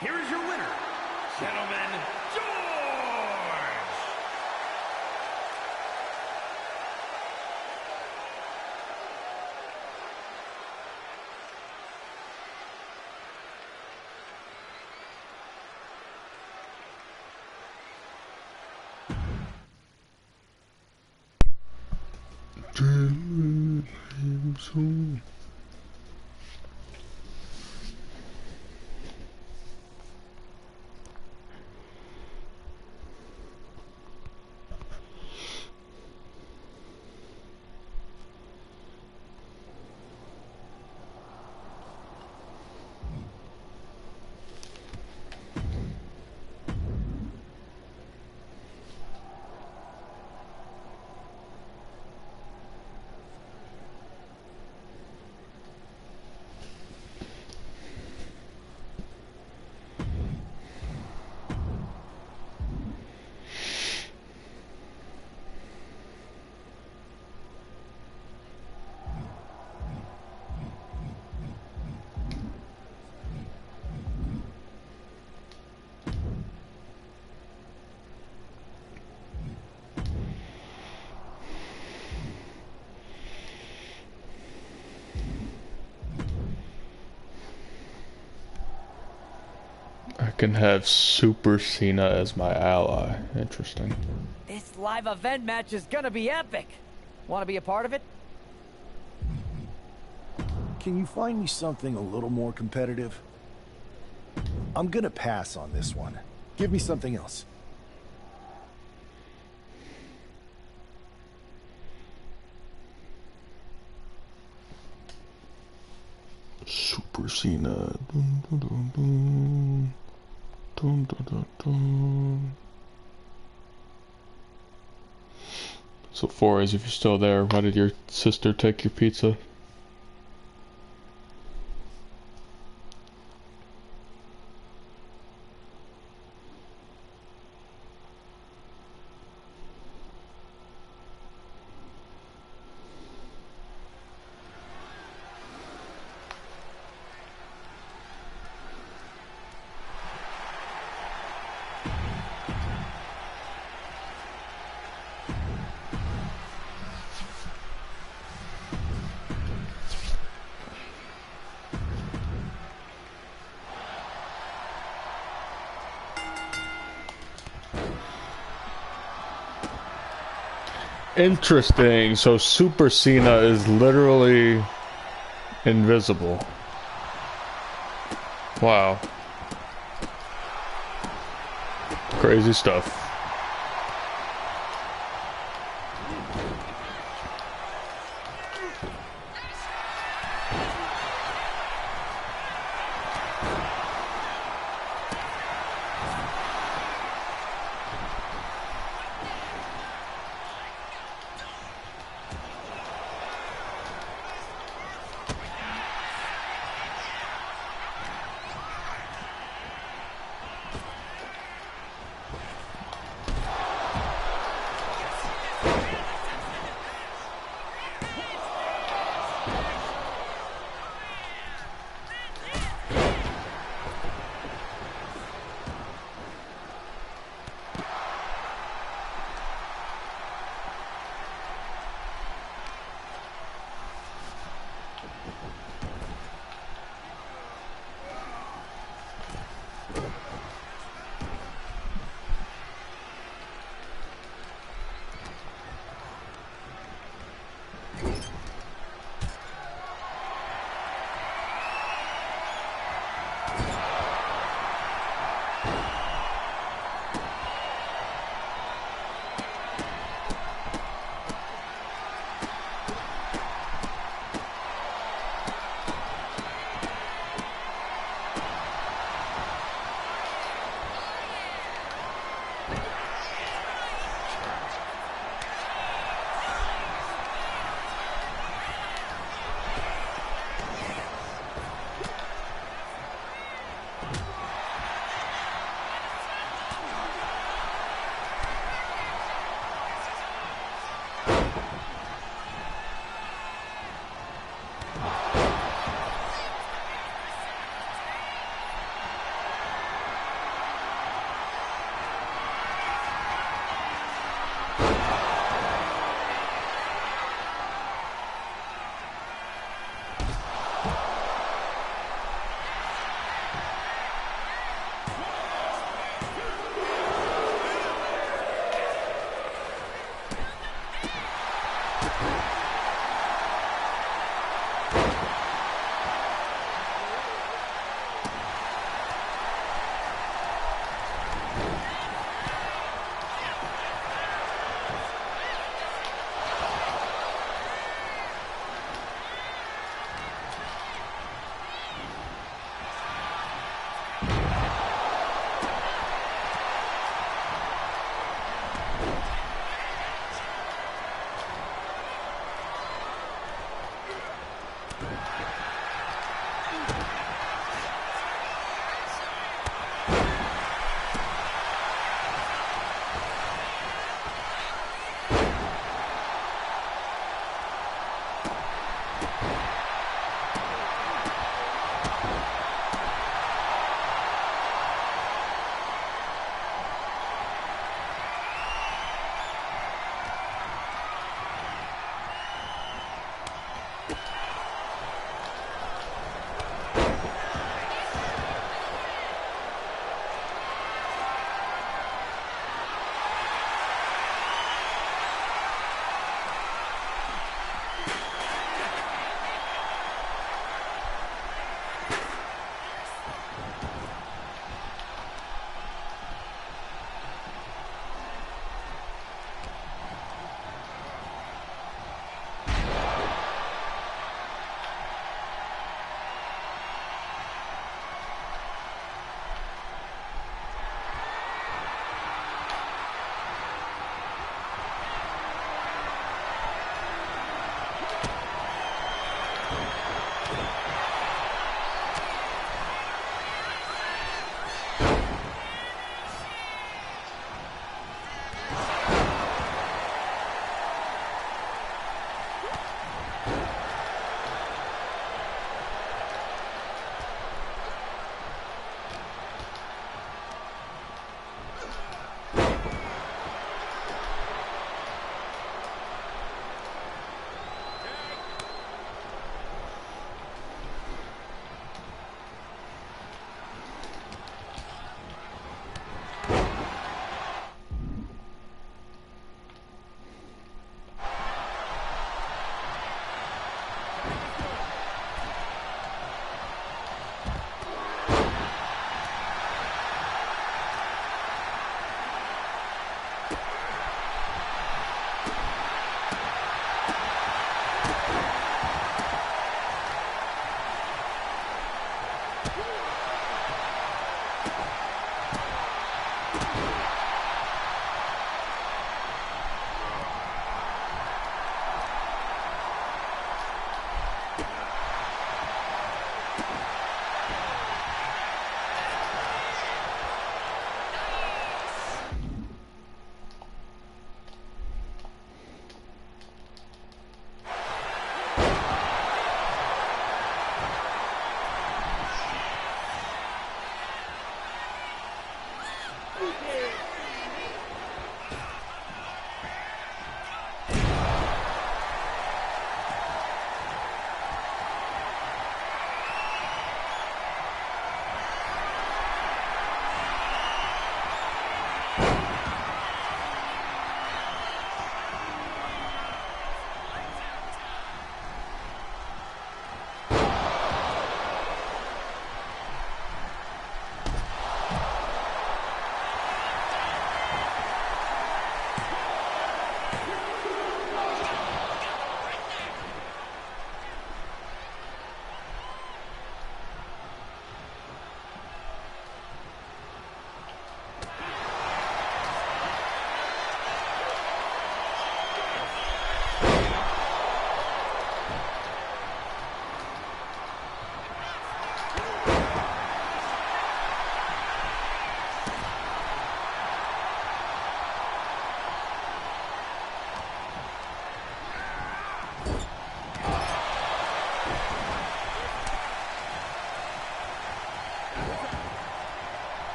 Here is your winner, Gentleman George! I can have Super Cena as my ally. Interesting. This live event match is gonna be epic. Want to be a part of it? Can you find me something a little more competitive? I'm gonna pass on this one. Give me something else. Super Cena. Dun, dun, dun, dun. Dun, dun, dun, dun. So, Forrest, if you're still there, why did your sister take your pizza? Interesting. So Super Cena is literally invisible. Wow. Crazy stuff.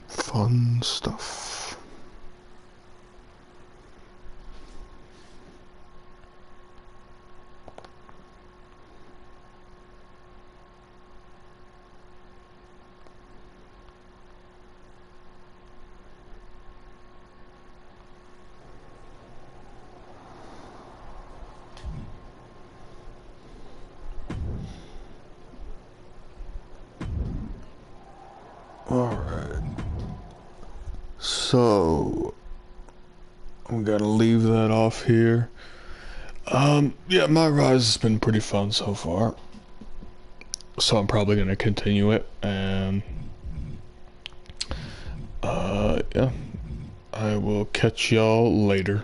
Fun stuff. Alright. So I'm gonna leave that off here. Yeah, MyRise has been pretty fun so far. So I'm probably gonna continue it, and yeah. I will catch y'all later.